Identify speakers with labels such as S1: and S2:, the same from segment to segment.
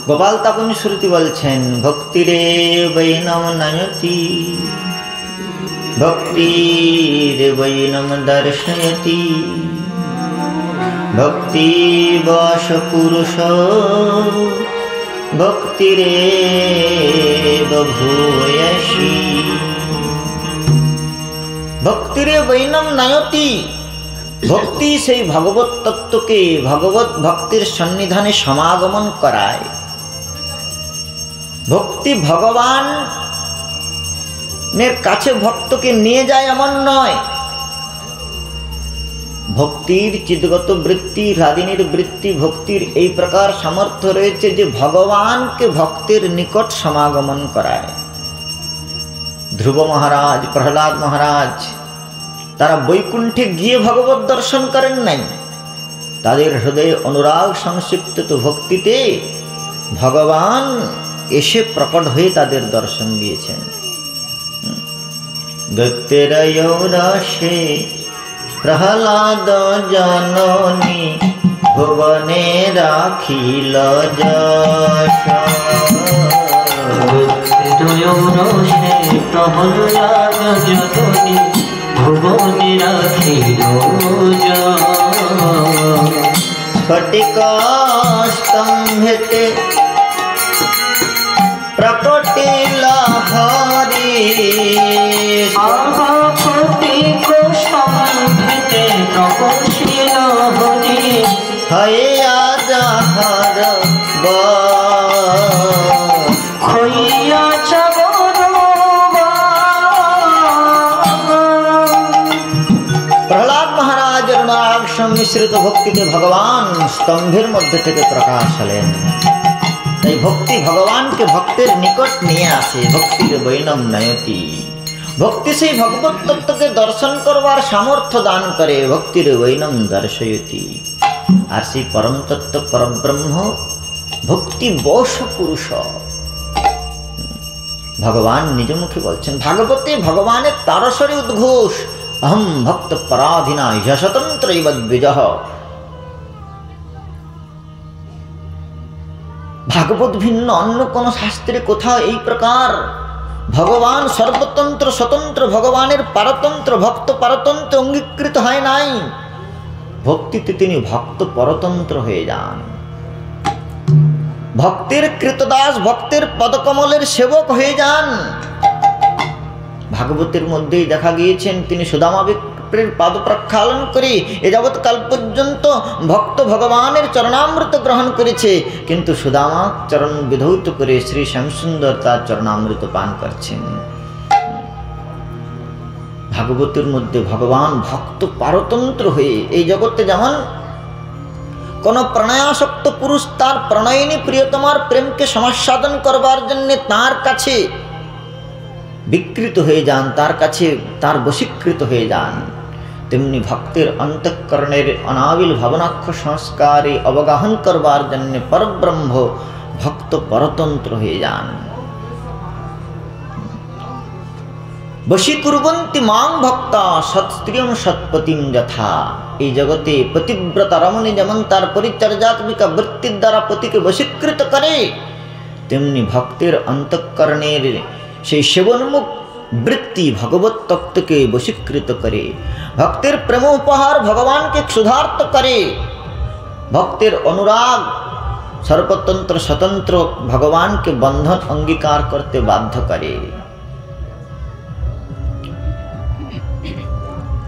S1: গোপাল তপনী শ্রুতি বলছেন ভক্তিরে বৈনম নয়তি, ভক্তিরে বৈনম দর্শয়তি, ভক্তি বশ পুরুষ ভক্তিরে ভূয়সী। ভক্তিরে বৈনম নয়তি, ভক্তি সেই ভগবত তত্ত্বকে ভগবত ভক্তির সন্নিধানে সমাগমন করায়। ভক্তি ভগবানের কাছে ভক্তকে নিয়ে যায় এমন নয়। ভক্তির চিদগত বৃত্তি, রাদিনীর বৃত্তি, ভক্তির এই প্রকার সামর্থ্য রয়েছে যে ভগবানকে ভক্তের নিকট সমাগমন করায়। ধ্রুব মহারাজ, প্রহ্লাদ মহারাজ তারা বৈকুণ্ঠে গিয়ে ভগবত দর্শন করেন নাই, তাদের হৃদয়ে অনুরাগ সংক্ষিপ্ত ভক্তিতে ভগবান এসে প্রকট হয়ে তাদের দর্শন দিয়েছেন। গত্যেরয়ৌরসে প্রহ্লাদ জননী ভুবনে রাখিল যশ। গত্যেরয়ৌরসে প্রহ্লাদ জননী ভুবনে রাখিল যশ। স্ফটিক স্তম্ভেতে প্রকটিল হরি, স্ফটিক স্তম্ভেতে প্রকটিল হরি, হইয়া যাহার বশ, হইয়া যাহার মিশ্রিত ভক্তিতে ভগবান স্তম্ভের মধ্যে থেকে প্রকাশ হলেন। তাই ভক্তি ভগবানকে ভক্তের নিকট নিয়ে আসে। ভক্তির বৈনম নয়তি, ভক্তি সেই ভগবত তত্ত্বকে দর্শন করবার সামর্থ্য দান করে। ভক্তির বৈনম দর্শয়তি, আর সেই পরম তত্ত্ব পরব্রহ্ম ভক্তি বশ পুরুষ। ভগবান নিজ মুখে বলছেন ভাগবতে ভগবানের তারস্বরে উদ্ঘোষ, অহম ভক্ত পরাধীনা যশতন্ত্র দ্বিজঃ। ভাগবত ভিন্ন অন্য কোন শাস্ত্রে কোথাও এই প্রকার ভগবান সর্বতন্ত্র স্বতন্ত্র, ভগবানের পারতন্ত্র ভক্ত পারতন্ত্র অঙ্গীকৃত হয় নাই। ভক্তিতে তিনি ভক্ত পরতন্ত্র হয়ে যান, ভক্তের কৃতদাস, ভক্তের পদকমলের সেবক হয়ে যান। ভাগবতের মধ্যেই দেখা গিয়েছেন তিনি সুদামা বিপ্রের পাদ প্রক্ষালন করে এ যাবৎকাল পর্যন্ত ভক্ত ভগবানের চরণামৃত গ্রহণ করেছে, কিন্তু সুদামা চরণ বিধৌত করে শ্রী শ্যামসুন্দর তার চরণামৃত পান করছেন। ভাগবতের মধ্যে ভগবান ভক্ত পারতন্ত্র হয়ে এই জগতে যেমন কোন প্রণয়াসক্ত পুরুষ তার প্রণয়িনী প্রিয়তমার প্রেমকে সমাস্বাদন করবার জন্য তার কাছে বিকৃত হয়ে যান, তার কাছে তার বশীকৃত হয়ে যান, তেমনি ভক্তের অন্তঃকরণের অনাবিল ভাবনাক্ষ সংস্কারে অবগাহন করবার জন্য পরব্রহ্ম ভক্ত পরতন্ত্র হয়ে যান। বশীকুর্বন্তি মাং ভক্তা সৎস্ত্রিয়ম সৎপতিম যথা। এই জগতে পতিব্রতা রমণী যেমন তার পরিচর্যাত্মিকা বৃত্তির দ্বারা পতিকে বশীকৃত করে, তেমনি ভক্তের অন্তঃকরণের সেই সেবনমুখ বৃত্তি ভগবত তত্ত্বকে বশীকৃত করে। ভক্তের প্রেম উপহার ভগবানকে ক্ষুধার্ত করে। ভক্তের অনুরাগ সর্বতন্ত্র স্বতন্ত্র ভগবানকে বন্ধন অঙ্গীকার করতে বাধ্য করে।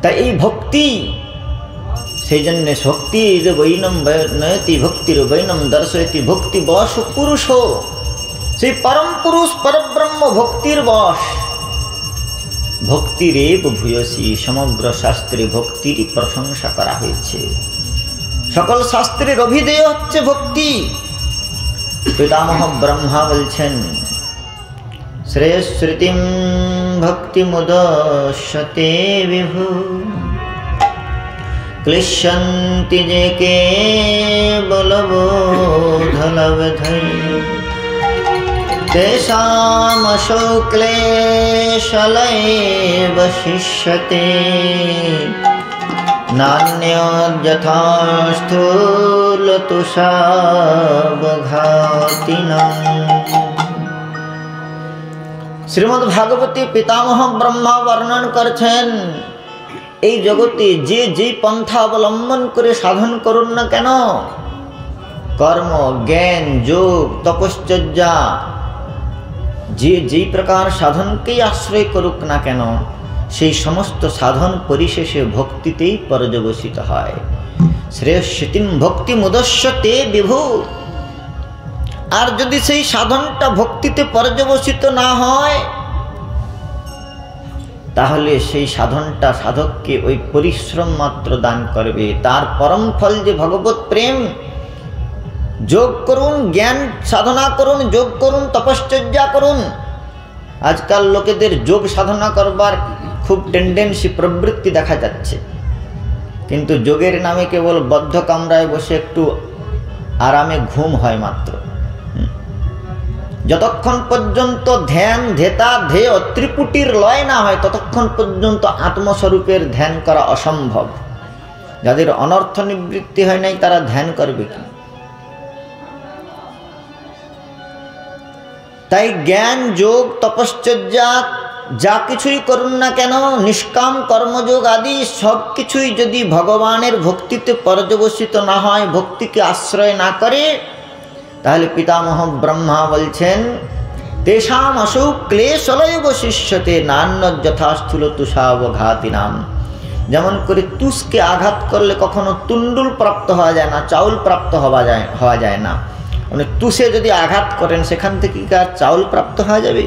S1: তাই এই ভক্তি, সেই জন্য ভক্তির বৈনম নয়তি, ভক্তির বৈনম দর্শয়তি, ভক্তি বশ পুরুষ, সেই পরম পুরুষ পরব্রহ্ম ভক্তির বশ। ভক্তিরেব ভূয়সী, সমগ্র শাস্ত্রে ভক্তির প্রশংসা করা হয়েছে। সকল শাস্ত্রের অভিধেয় হচ্ছে ভক্তি। পিতামহ ব্রহ্মা বলছেন শ্রেয়শ্রুতিম ভক্তি মুদস্যতে বিভু, ক্লিশ্যন্তি যে কেবল বোধলব্ধৈ, তেষামশো ক্লেশলয়ে বশিষ্যতে, নান্যযথা স্থূলতুষাবঘাতিনং। শ্রীমদ্ ভাগবতী পিতামহ ব্রহ্মা বর্ণন করছেন, এই জগতে যে যেই পন্থা অবলম্বন করে সাধন করুন না কেন, কর্ম, জ্ঞান, যোগ, তপশ্চর্যা, যে যেই প্রকার সাধনকেই আশ্রয় করুক না কেন, সেই সমস্ত সাধন পরিশেষে ভক্তিতেই পর্যবসিত হয়। শ্রেয়স্যতিম ভক্তি মুদস্যতে বিভু। আর যদি সেই সাধনটা ভক্তিতে পর্যবসিত না হয়, তাহলে সেই সাধনটা সাধককে ওই পরিশ্রম মাত্র দান করবে। তার পরম ফল যে ভগবত প্রেম। যোগ করুন, জ্ঞান সাধনা করুন, যোগ করুন, তপশ্চর্যা করুন। আজকাল লোকেদের যোগ সাধনা করবার খুব টেন্ডেন্সি, প্রবৃত্তি দেখা যাচ্ছে, কিন্তু যোগের নামে কেবল বদ্ধ কামরায় বসে একটু আরামে ঘুম হয় মাত্র। যতক্ষণ পর্যন্ত ধ্যান, ধেতা, ধেয়, ত্রিপুটির লয় না হয়, ততক্ষণ পর্যন্ত আত্মস্বরূপের ধ্যান করা অসম্ভব। যাদের অনর্থ নিবৃত্তি হয় নাই, তারা ধ্যান করবে কি? তাই জ্ঞান, যোগ, তপশ্চর্যা যা কিছুই করুন না কেন, নিষ্কাম কর্মযোগ আদি সব কিছুই যদি ভগবানের ভক্তিতে পর্যবসিত না হয়, ভক্তিকে আশ্রয় না করে, তাহলে পিতামহ ব্রহ্মা বলছেন, তেষাম অসৌ ক্লেশলয় বশিষ্যতে নান্যযথা স্থূলতুষাবঘাতিনাম। যেমন করে তুষকে আঘাত করলে কখনো তুণ্ডুল প্রাপ্ত হওয়া যায় না, চাউল প্রাপ্ত হওয়া যায় না। মানে তুষে যদি আঘাত করেন, সেখান থেকে কি আর চাউল প্রাপ্ত হওয়া যাবে?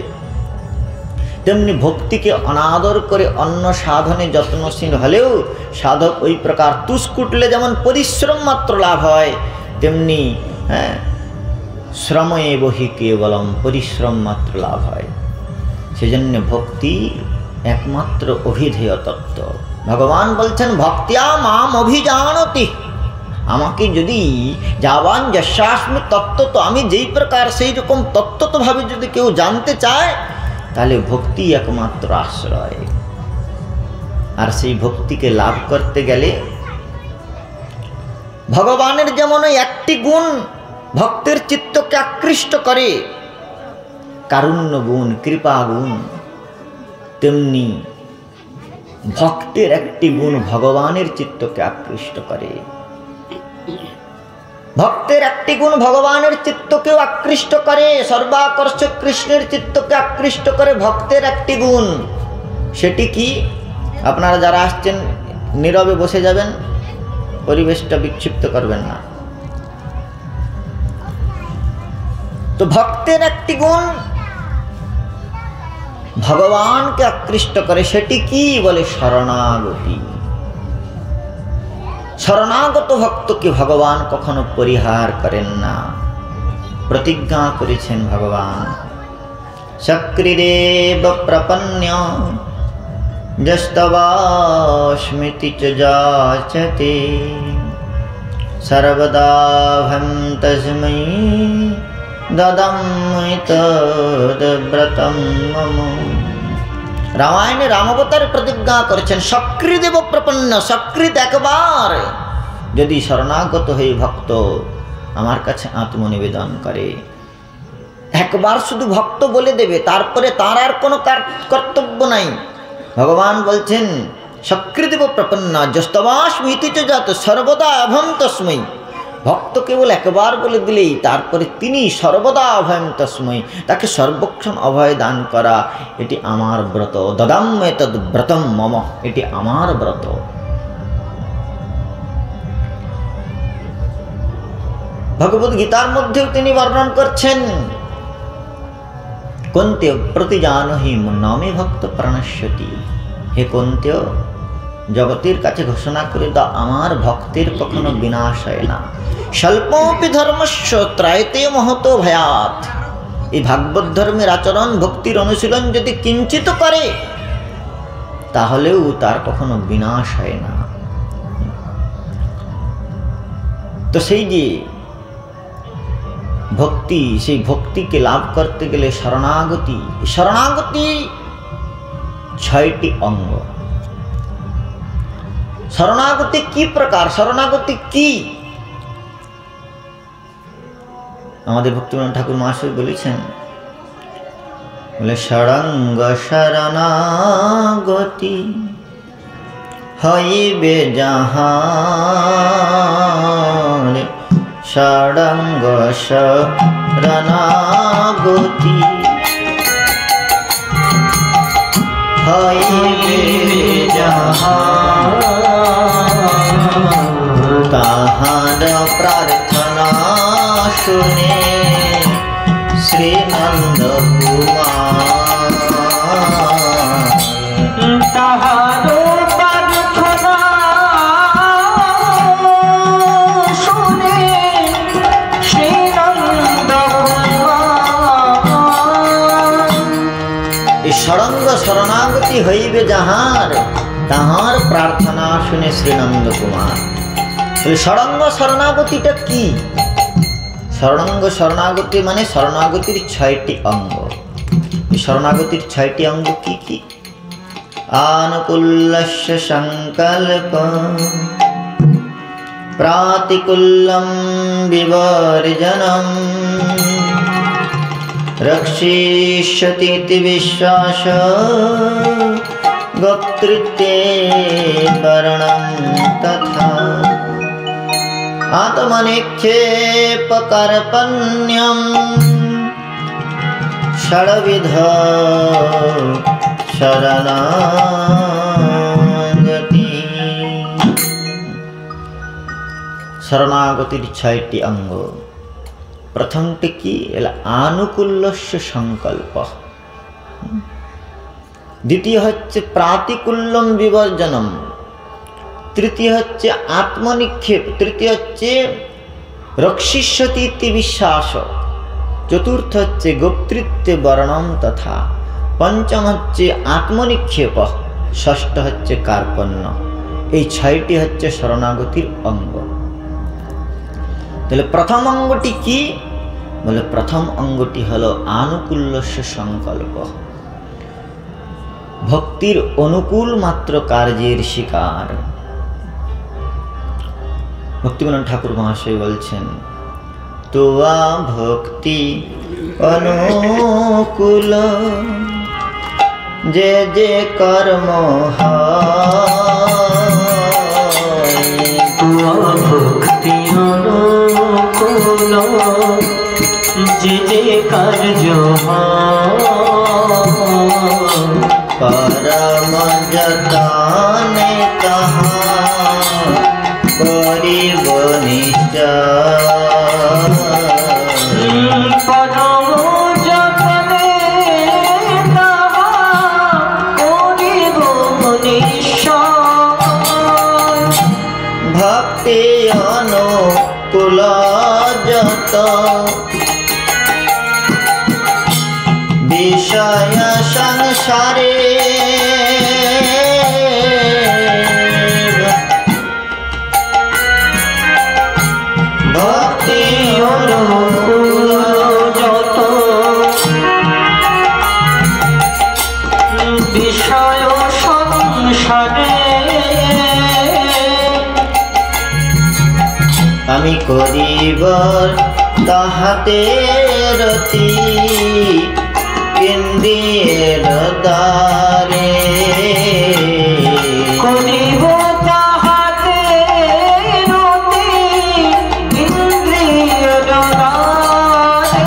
S1: তেমনি ভক্তিকে অনাদর করে অন্য সাধনে যত্নশীল হলেও সাধক ওই প্রকার তুষ কুটলে যেমন পরিশ্রম মাত্র লাভ হয়, তেমনি শ্রময়ে বহি কেবলম, পরিশ্রম মাত্র লাভ হয়। সেজন্য ভক্তি একমাত্র অভিধেয় তত্ত্ব। ভগবান বলছেন, ভক্তিয়া মাম অভিজানতি। আমাকে যদি যাবান যশাস্মি তত্ত্ব, তো আমি যেই প্রকার সেই রকম তত্ত্বভাবে যদি কেউ জানতে চায়, তাহলে ভক্তি একমাত্র আশ্রয়। আর সেই ভক্তিকে লাভ করতে গেলে ভগবানের যেমন একটি গুণ ভক্তের চিত্তকে আকৃষ্ট করে, কারুণ্য গুণ, কৃপা গুণ, তেমনি ভক্তের একটি গুণ ভগবানের চিত্তকে আকৃষ্ট করে। ভক্তের একটি গুণ ভগবানের চিত্তকেও আকৃষ্ট করে, সর্বাকর্ষক কৃষ্ণের চিত্তকে আকৃষ্ট করে ভক্তের একটি গুণ। সেটি কি? আপনারা যারা আসছেন নীরবে বসে যাবেন, পরিবেশটা বিক্ষিপ্ত করবেন না। তো ভক্তের একটি গুণ ভগবানকে আকৃষ্ট করে, সেটি কি? বলে শরণাগতি। শরণাগত ভক্তকে ভগবান কখনো পরিহার করেন না। প্রতিজ্ঞা করেছেন ভগবান, সক্রিদেব প্রপন্ন যস্তবাস্মিতি চ যাচতে সর্বদাহম তস্मै দদামি তদ্ব্রতম মম। রামায়ণে রামাবতার প্রতিজ্ঞা করেছেন, সক্রিদেব প্রপন্ন, সক্রিত একবার যদি শরণাগত হয়ে ভক্ত আমার কাছে আত্মনিবেদন করে, একবার শুধু ভক্ত বলে দেবে, তারপরে তার আর কোনো কর্তব্য নাই। ভগবান বলছেন, সক্রিদেব প্রপন্ন যস্তবাস্মিতি চ যাত সর্বদা অভয়ম তস্मै। ভক্ত কেবল একবার বলে দিলেই তারপরে তিনি সর্বদা অভয়ম তস্मै, তাকে সর্বক্ষণ অভয় দান করা, এটি আমার ব্রত। দদাম্যে তদ ব্রতম মম, এটি আমার ব্রত। ভগবদ গীতার মধ্যেও তিনি বর্ণন করছেন, কন্তেয় প্রতিজানহি নামে ভক্ত প্রাণস্যতি। হে কন্তেয়, জগতের কাছে ঘোষণা করে দাও, আমার ভক্তের কখনো বিনাশ হয় না। স্বল্পমপি ধর্মস্য ত্রায়তে মহত ভয়াৎ। এই ভাগবত ধর্মের আচরণ, ভক্তির অনুশীলন যদি কিঞ্চিত করে, তাহলেও তার কখনো বিনাশ হয় না। তো সেই যে ভক্তি, সেই ভক্তিকে লাভ করতে গেলে শরণাগতি, শরণাগতি ৬টি অঙ্গ। শরণাগতি কি প্রকার, শরণাগতি কি? আমাদের ভক্তিবিনোদ ঠাকুর মহাশয় বলেছেন, বলে ষড়ঙ্গ শরণাগতি হইবে যাহার, ষড়ঙ্গ শরণাগতি হইবে যাহার, তাহার প্রার্থনা শুনে শ্রী নন্দ কুমার,
S2: তাহার প্রার্থনা শুনে শ্রী নন্দ কুমার।
S1: এই ষড়ঙ্গ শরণাগতি হইবে যাহার, তাহার প্রার্থনা শুনে শ্রীনন্দ কুমার। ষড়ঙ্গ শরণাগতিটা কি? ষড়ঙ্গ শরণাগতি মানে শরণাগতির 6টি অঙ্গ। এই শরণাগতির 6টি অঙ্গ কি কি? আনুকূল্যস্য সংকল্প, প্রাতিকূল্যম বিবর্জনম, রক্ষিষ্যতীতি বিশ্বাস, গোপ্তৃত্বে বর্ণম তথা, আত্মনিক্ষেপ কার্পণ্যম, ষড়বিধ শরণাগতি। শরণাগতির 6টি অঙ্গ। প্রথমটি কি? আনুকূল্যস্য সংকল্প। দ্বিতীয় হচ্ছে প্রাতিকূল্যম বিবর্জনম। তৃতীয় হচ্ছে আত্মনিক্ষেপ। তৃতীয় হচ্ছে রক্ষিষ্যতি ইতি বিশ্বাস। চতুর্থ হচ্ছে গোপ্তৃত্বে বর্ণম তথা। পঞ্চম হচ্ছে আত্মনিক্ষেপ। ষষ্ঠ হচ্ছে কার্পণ্য। এই 6টি হচ্ছে শরণাগতির অঙ্গ। তাহলে প্রথম অঙ্গটি কি? বলে প্রথম অঙ্গটি হলো আনুকূল্যস্য সংকল্প। ভক্তির অনুকূল মাত্র কার্যের শিকার। ভক্তিবিনোদ ঠাকুর মহাশয় বলছেন, তোয়া ভক্তি অনুকূল যে যে কর্ম হয়,
S2: তোয়া ভক্তি অনুকূল যে যে কার্য হয়,
S1: পরম যতনে তাহা করিব নিশ্চয়,
S2: পরম যতনে তাহা করিব নিশ্চয়।
S1: ভক্তি অনুকূল যত বিষয় সংসারে, ভক্তি
S2: অনুকূল যত বিষয় সংসারে,
S1: আমি করিব তাহাতে রতি ইন্দ্রিয়ের দ্বারে,
S2: করিব তাহাতে রতি ইন্দ্রিয়ের দ্বারে।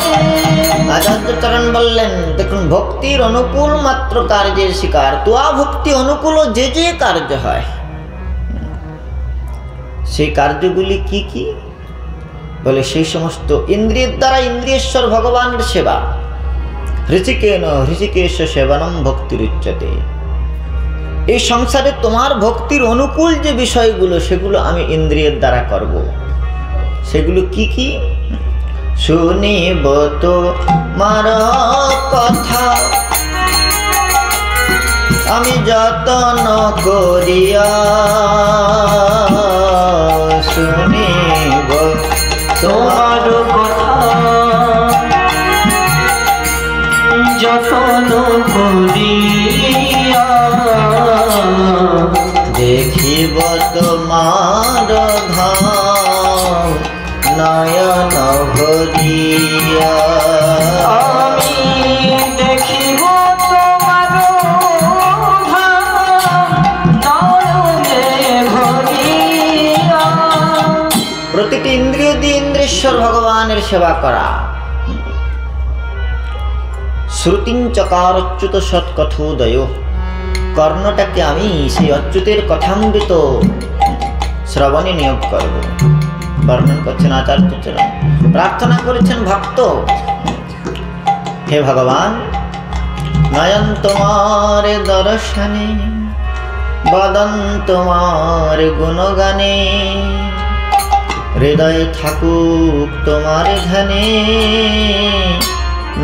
S1: আচার্যচরণ বললেন, দেখুন ভক্তির অনুকূল মাত্র কার্যের শিকার। তোয়া ভক্তি অনুকূল যে যে কার্য হয়, সেই কার্যগুলি কি কি? বলে সেই সমস্ত ইন্দ্রিয়ের দ্বারা ইন্দ্রিয়েশ্বর ভগবানের সেবা। হৃষিকেন হৃষিকেশ সেবনম ভক্তির উচ্চতে। এই সংসারে তোমার ভক্তির অনুকূল যে বিষয়গুলো, সেগুলো আমি ইন্দ্রিয়ের দ্বারা করব। সেগুলো কি কি? শুনিব তোমার কথা আমি যতন করিয়া, শুনিব
S2: তোমার কথা যতন করিয়া,
S1: দেখিব ভরিয়া
S2: আমি দেখিব তোমার নয়নে ভরিয়া।
S1: প্রতিটি ইন্দ্রিয় দিয়ে ইন্দ্রেশ্বর ভগবানের সেবা করা। শ্রুতিঞ্চকার অচ্যুত সৎকথোদয়, কর্ণটাকে আমি সেই অচ্যুতের কথামৃত শ্রবণে নিয়োগ করব। বর্ণন করছেন আচার্য চরণ, প্রার্থনা করেছেন ভক্ত, হে ভগবান, নয়ন তোমার দর্শনে, বদন তোমার গুণগানে, হৃদয়ে থাকুক তোমার ধ্যানে,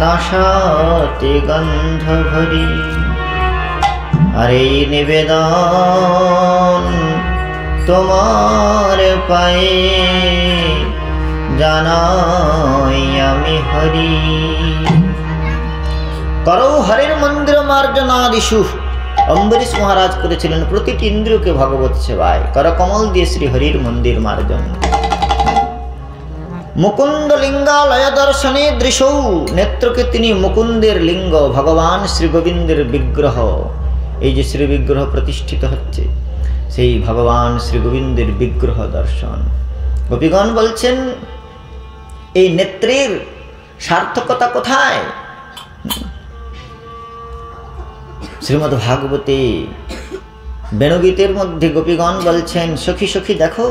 S1: নাসাতে গন্ধ ভরি। আর এই নিবেদন তোমার পায়ে জানাই আমি হরি। করৌ হরির মন্দির মার্জনাদিষু, অম্বরীশ মহারাজ করেছিলেন প্রতিটি ইন্দ্রিয়কে ভগবত সেবায়, করকমল দিয়ে শ্রী হরির মন্দির মার্জন। মুকুন্দ লিঙ্গালয় দর্শনে দৃশৌ, নেত্রকে তিনি মুকুন্দের লিঙ্গ, ভগবান শ্রী গোবিন্দের বিগ্রহ। এই যে শ্রী বিগ্রহ প্রতিষ্ঠিত হচ্ছে, সেই ভগবান শ্রী গোবিন্দের বিগ্রহ দর্শন। গোপীগণ বলছেন এই নেত্রের সার্থকতা কোথায়? শ্রীমদ্ ভাগবতে বেণুগীতের মধ্যে গোপীগণ বলছেন, সখী সখী দেখো,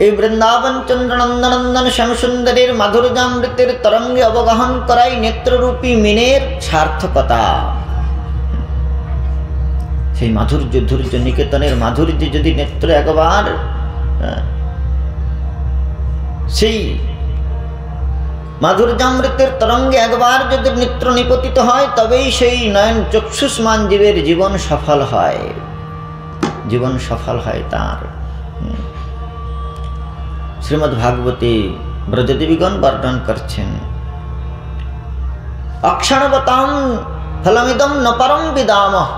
S1: এই বৃন্দাবন চন্দ্রনন্দনন্দন শ্যামসুন্দরের মাধুর্যামৃতের তরঙ্গে অবগাহন করাই নেত্ররূপী মিনের সার্থকতা। সেই মাধুর্য ধৈর্য নিকেতনের মাধুর্য যদি নেত্র একবার সেই মাধুর্যামৃতের তরঙ্গে একবার যদি নেত্র নিপতিত হয়, তবেই সেই নয়ন চক্ষুষ্মান জীবের জীবন সফল হয়, জীবন সফল হয় তার। শ্রীমদ্ ভাগবতে ব্রজদেবীগণ বর্ণন করছেন, অক্ষণবতাম ফলমিদম ন পরম বিদামঃ,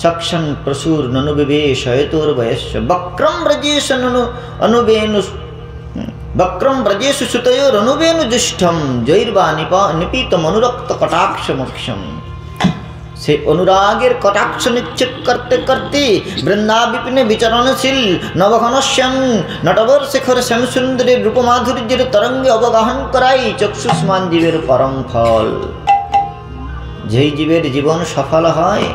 S1: সক্ষণ প্রসূর ননু বিবেশয়তোর্বয়স্য, বক্রম ব্রজেশ ননু অনুবেনু, বক্রম ব্রজেশু সুতয়োরনুবেনু জ্যেষ্ঠম, জৈর্বা নিপীতম অনুরক্ত কটাক্ষ মোক্ষম। সে অনুরাগের কটাক্ষ নিক্ষেপ করতে করতে বৃন্দা বিপিনে বিচরণশীল নবঘনশ্যাম নটবর শেখর শ্যামসুন্দরের রূপমাধুর্যের তরঙ্গে অবগাহন করাই চক্ষুষ্মান জীবের পরম ফল। যেই জীবের জীবন সফল হয়,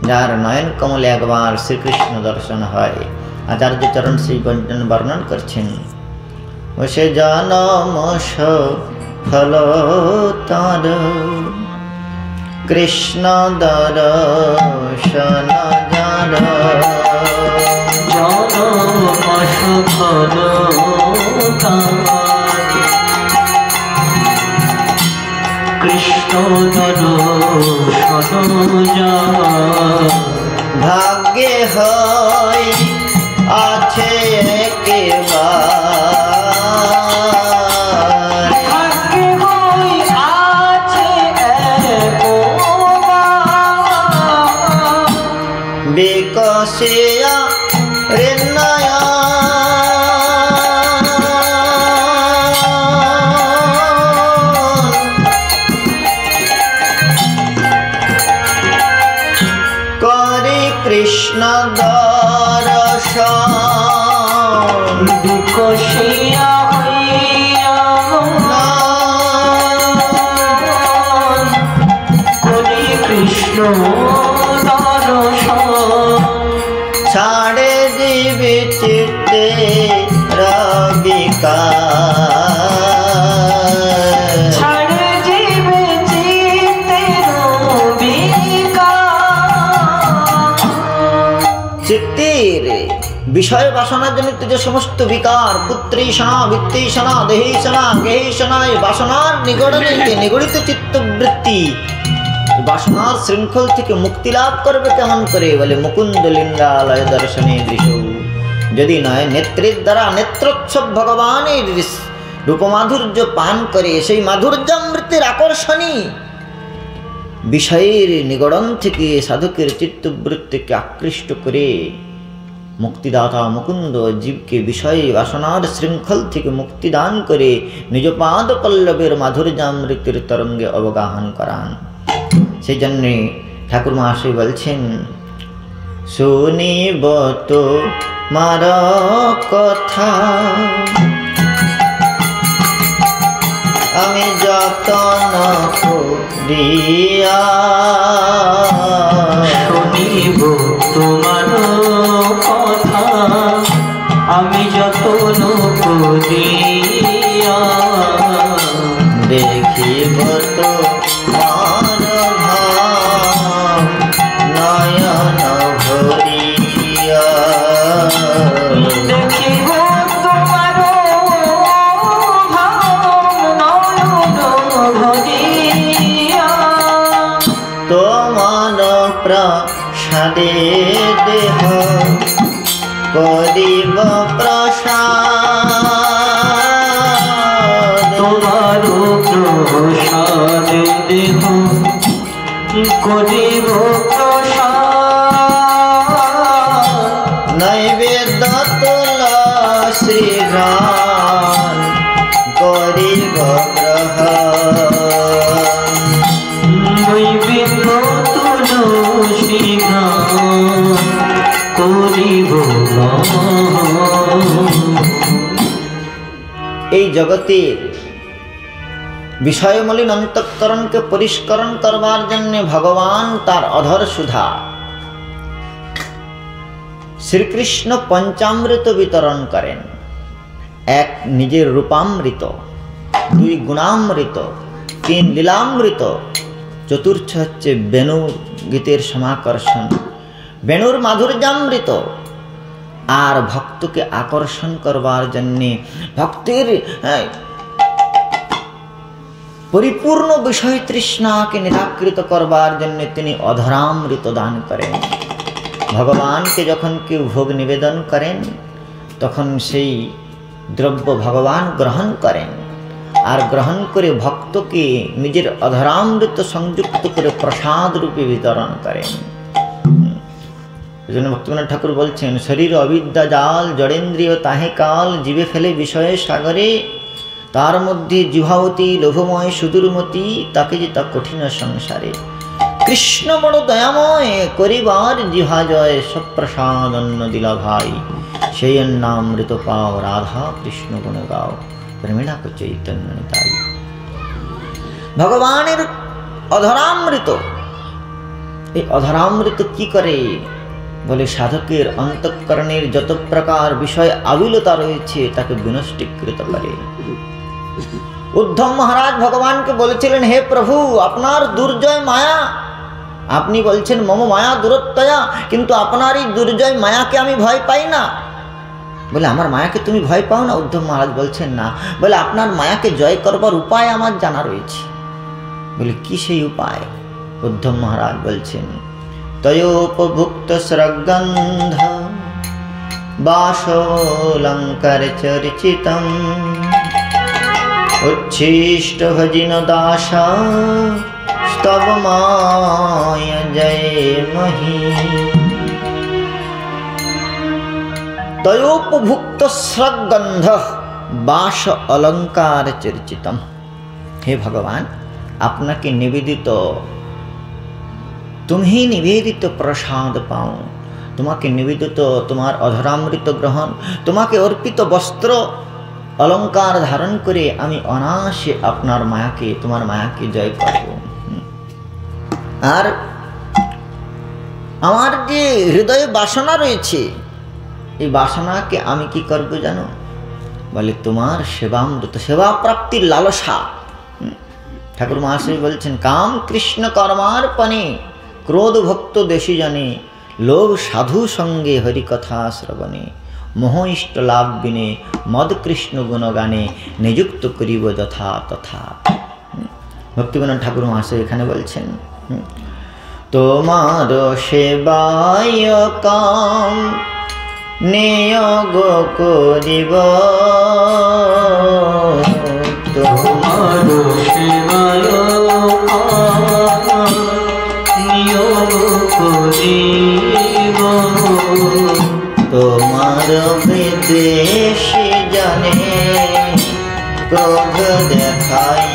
S1: যার নয়ন কমলে একবার শ্রীকৃষ্ণ দর্শন হয়। আচার্য চরণ সেই বর্ণন করছেন, ও সে জনম সফল তার কৃষ্ণ দর্শন যার,
S2: জনম সফল তার কৃষ্ণ দর্শন যার।
S1: ভাগ্যে হয় আছে একেবার,
S2: ভাগ্যে হয় আছে একবার,
S1: বিকশিয়া হৃন্নয়া করে কৃষ্ণ দর্শন,
S2: বিকশিয়া হইয়া করি কৃষ্ণ দর্শন।
S1: ছাড়ে দিবে চিত্তে রবিকার,
S2: ছাড়ে জীবে চিত্তের বিকার।
S1: চিত্তের বিষয় বাসনাজনিত যে সমস্ত বিকার, পুত্রীষণা বিত্তীষণা দেহীষণা গেহীষণা, এই বাসনার নিগড়িত চিত্তবৃত্তি, বাসনার শৃঙ্খল থেকে মুক্তি লাভ করবে কেমন করে? বলে মুকুন্দ লিঙ্গালয় দর্শনে দৃশৌ, যদি নয় নেত্রের দ্বারা নেত্রোৎসব ভগবানের রূপমাধুর্য পান করে, সেই মাধুর্যামৃতের আকর্ষণী বিষয়ের নিগড়ন থেকে সাধকের চিত্তবৃত্তিকে আকৃষ্ট করে মুক্তিদাতা মুকুন্দ জীবকে বিষয় বাসনার শৃঙ্খল থেকে মুক্তি দান করে নিজ পাদ পল্লবের মাধুর্যামৃতের তরঙ্গে অবগাহন করান। সেই জন্যে ঠাকুর মহাশয় বলছেন, শুনিব তো মার কথা আমি যতন করিয়া,
S2: শুনিব তোমার কথা আমি যতন করিয়া,
S1: দেখিব তো মার ভাব নয়ন ভরিয়া,
S2: দেখিব তোমার ভাব নয়ন ভরিয়া,
S1: তোমার প্রসাদে দেহ করিব প্রসাদ,
S2: তোমার প্রসাদ দেহ করিব প্রসাদ,
S1: নৈবেদ্য তুলসী গান করিব গ্রহণ,
S2: নৈবেদ্য তুলসী গান করিব গ্রহণ।
S1: এই জগতের বিষয়মলিন অন্তঃকরণকে পরিষ্করণ করবার জন্য ভগবান তার অধর সুধা শ্রীকৃষ্ণ পঞ্চামৃত বিতরণ করেন। এক নিজের রূপামৃত, দুই গুণামৃত, তিন লীলামৃত, চতুর্থ হচ্ছে বেণু গীতের সমাকর্ষণ, বেণুর মাধুর্যামৃত, আর ভক্তকে আকর্ষণ করবার জন্যে ভক্তের পরিপূর্ণ বিষয় তৃষ্ণাকে নিরাকৃত করবার জন্য তিনি অধরামৃত দান করেন। ভগবানকে যখন কেউ ভোগ নিবেদন করেন তখন সেই দ্রব্য ভগবান গ্রহণ করেন, আর গ্রহণ করে ভক্তকে নিজের অধরামৃত সংযুক্ত করে প্রসাদ রূপে বিতরণ করেন। এই জন্য ভক্তিবিনোদ ঠাকুর বলছেন, শরীর অবিদ্যা জাল জড়েন্দ্রিয় তাহে কাল, জীবে ফেলে বিষয়ে সাগরে, তার মধ্যে জিহাবতী লোভময় সুদূরমতি, তাকে যে তা কঠিন সংসারে। কৃষ্ণ বড় দয়াময়, করিবার জিহা জয়, সপ্রসাদ অন্ন দিলা ভাই, সেই অন্নামৃত পাও, রাধা কৃষ্ণ গুণ গাও, প্রেমিণাক চৈতন্য নিতাই। ভগবানের অধরামৃত, এই অধরামৃত কি করে বলে, সাধকের অন্তঃকরণের যত প্রকার বিষয় আবিলতা রয়েছে তাকে বিনষ্টীকৃত করে। উদ্ধব মহারাজ ভগবানকে বলেছিলেন, হে প্রভু, আপনার দুর্জয় মায়া, আপনি বলছেন মম মায়া দূরত্বয়া, কিন্তু আপনার এই দুর্জয় মায়াকে আমি ভয় পাই না। বলে, আমার মায়াকে তুমি ভয় পাও না? উদ্ধব মহারাজ বলছেন না। বলে, আপনার মায়াকে জয় করবার উপায় আমার জানা রয়েছে। বলে, কি সেই উপায়? উদ্ধব মহারাজ বলছেন, তয়োপভুক্ত স্রগন্ধ বাসোলঙ্কার চর্চিতম, উচ্ছিষ্ট ভজিন দাসা স্তবমায় জয় মহি। তয়োপভুক্ত স্রগন্ধ বাস অলঙ্কার চর্চিতম। হে ভগবান, আপনাকে নিবেদিত, তুমি নিবেদিত প্রসাদ পাও, তোমাকে নিবেদিত তোমার অধরামৃত গ্রহণ, তোমাকে অর্পিত বস্ত্র অলঙ্কার ধারণ করে আমি অনায়াসে আপনার মায়াকে, তোমার মায়াকে জয় করব। আর আমার যে হৃদয়ে বাসনা রয়েছে, এই বাসনাকে আমি কি করব জানো? বলে, তোমার সেবামৃত, সেবা প্রাপ্তির লালসা। ঠাকুর মহাশয় বলছেন, কাম কৃষ্ণ কর্মার্পণে, ক্রোধ ভক্ত দেশী জনে, লোভ সাধু সঙ্গে হরিকথা শ্রবণে, মোহ ইষ্ট লাভ বিনে, মদ কৃষ্ণ গুণগানে, নিযুক্ত করিব যথা তথা। ভক্তিবিনোদ ঠাকুর মহাশয় এখানে বলছেন, তোমার সেবায় কাম নিয়োগ করিব,
S2: তোমার সেবায় নিয়োগ করিব,
S1: ক্রোধ দেখাইব।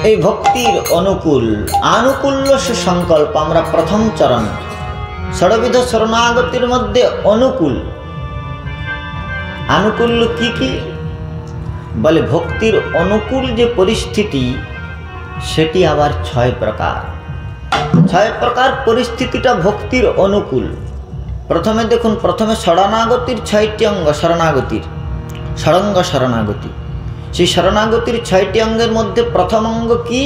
S1: এই ভক্তির অনুকূল আনুকূল্য সংকল্প আমরা প্রথম চরণ ষড়বিধ শরণাগতির মধ্যে অনুকূল আনুকূল্য কি কি বলে ভক্তির অনুকূল যে পরিস্থিতি সেটি আবার 6 প্রকার। 6 প্রকার পরিস্থিতিটা ভক্তির অনুকূল। প্রথমে দেখুন, প্রথমে শরণাগতির 6টি অঙ্গ, শরণাগতির ষড়ঙ্গ শরণাগতি। সেই শরণাগতির 6টি অঙ্গের মধ্যে প্রথম অঙ্গ কি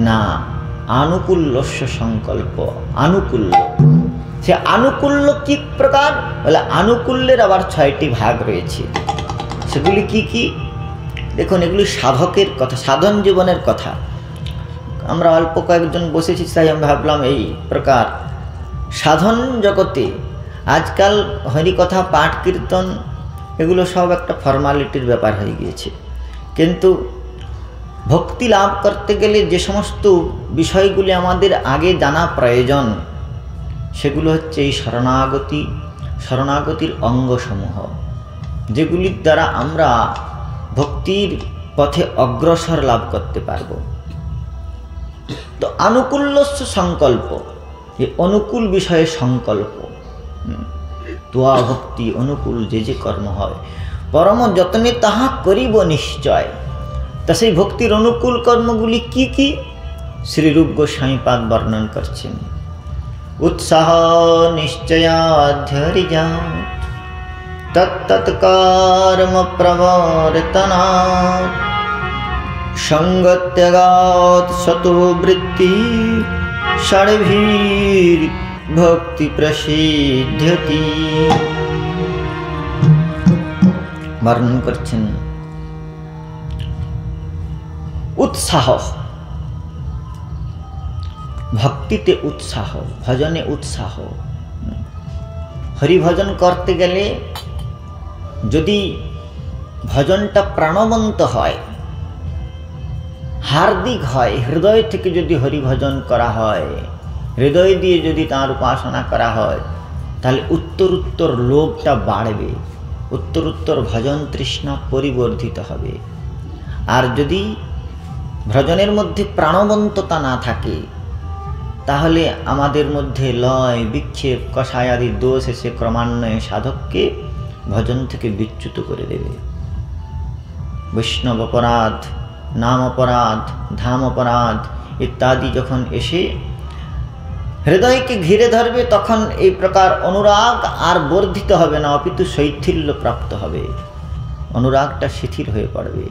S1: না আনুকূল্যস্য সংকল্প। আনুকূল্য, সে আনুকূল্য কি প্রকার বলে আনুকূল্যের আবার 6টি ভাগ রয়েছে। সেগুলি কি কি দেখুন, এগুলি সাধকের কথা, সাধন জীবনের কথা। আমরা অল্প কয়েকজন বসেছি, তাই আমি ভাবলাম এই প্রকার সাধন জগতে আজকাল হরিকথা পাঠ কীর্তন এগুলো সব একটা ফর্মালিটির ব্যাপার হয়ে গিয়েছে, কিন্তু ভক্তি লাভ করতে গেলে যে সমস্ত বিষয়গুলি আমাদের আগে জানা প্রয়োজন সেগুলো হচ্ছে এই শরণাগতির অঙ্গসমূহ, যেগুলির দ্বারা আমরা ভক্তির পথে অগ্রসর লাভ করতে পারব। তো আনুকূল্যস্য সংকল্প, এই অনুকূল বিষয়ে সংকল্প। তোয়া ভক্তি অনুকূল যে যে কর্ম হয় পরম যত্নে তাহা করিব নিশ্চয়। তা সেই ভক্তির অনুকূল কর্মগুলি কি কি শ্রীরূপ গোস্বামীপাদ বর্ণন করছেন। উৎসাহ নিশ্চয়াধ্যরিজা তত্তৎকর্ম প্রবর্তনাৎ সঙ্গত্যাগাৎ শতো বৃত্তি ষড়ভীর ভক্তি প্রসিদ্ধতি। বর্ণন করছেন উৎসাহ, ভক্তিতে উৎসাহ, ভজনে উৎসাহ। হরিভজন করতে গেলে যদি ভজনটা প্রাণবন্ত হয়, হার্দিক হয়, হৃদয় থেকে যদি হরিভজন করা হয়, হৃদয় দিয়ে যদি তাঁর উপাসনা করা হয়, তাহলে উত্তরোত্তর লোভটা বাড়বে, উত্তরোত্তর ভজন তৃষ্ণা পরিবর্ধিত হবে। আর যদি ভজনের মধ্যে প্রাণবন্ততা না থাকে তাহলে আমাদের মধ্যে লয় বিক্ষেপ কষায় আদি দোষ এসে ক্রমান্বয়ে সাধককে ভজন থেকে বিচ্যুত করে দেবে। বৈষ্ণব অপরাধ, নাম অপরাধ, ধাম অপরাধ ইত্যাদি যখন এসে হৃদয়কে ঘিরে ধরবে তখন এই প্রকার অনুরাগ আর বর্ধিত হবে না, অপিতু শৈথিল্য প্রাপ্ত হবে, অনুরাগটা শিথিল হয়ে পড়বে।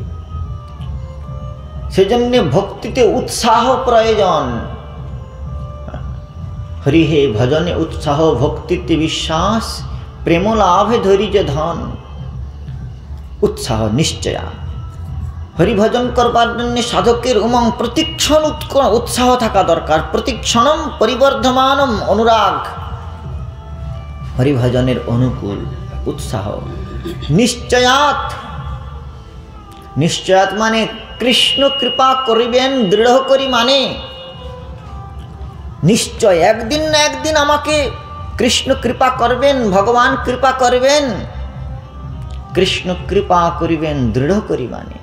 S1: সেজন্য ভক্তিতে উৎসাহ প্রয়োজন। হরি হে ভজনে উৎসাহ, ভক্তিতে বিশ্বাস, প্রেম লাভে ধৈর্য ধন। উৎসাহ নিশ্চয়া হরিভজন করবার জন্য সাধকের উমং প্রতিক্ষণ উৎসাহ থাকা দরকার। প্রতিক্ষণম পরিবর্ধমানম অনুরাগ, হরিভজনের অনুকূল উৎসাহ। নিশ্চয়াত, নিশ্চয়াত মানে কৃষ্ণ কৃপা করিবেন দৃঢ় করি, মানে নিশ্চয় একদিন না একদিন আমাকে কৃষ্ণ কৃপা করবেন, ভগবান কৃপা করবেন। কৃষ্ণ কৃপা করিবেন দৃঢ় করি মানে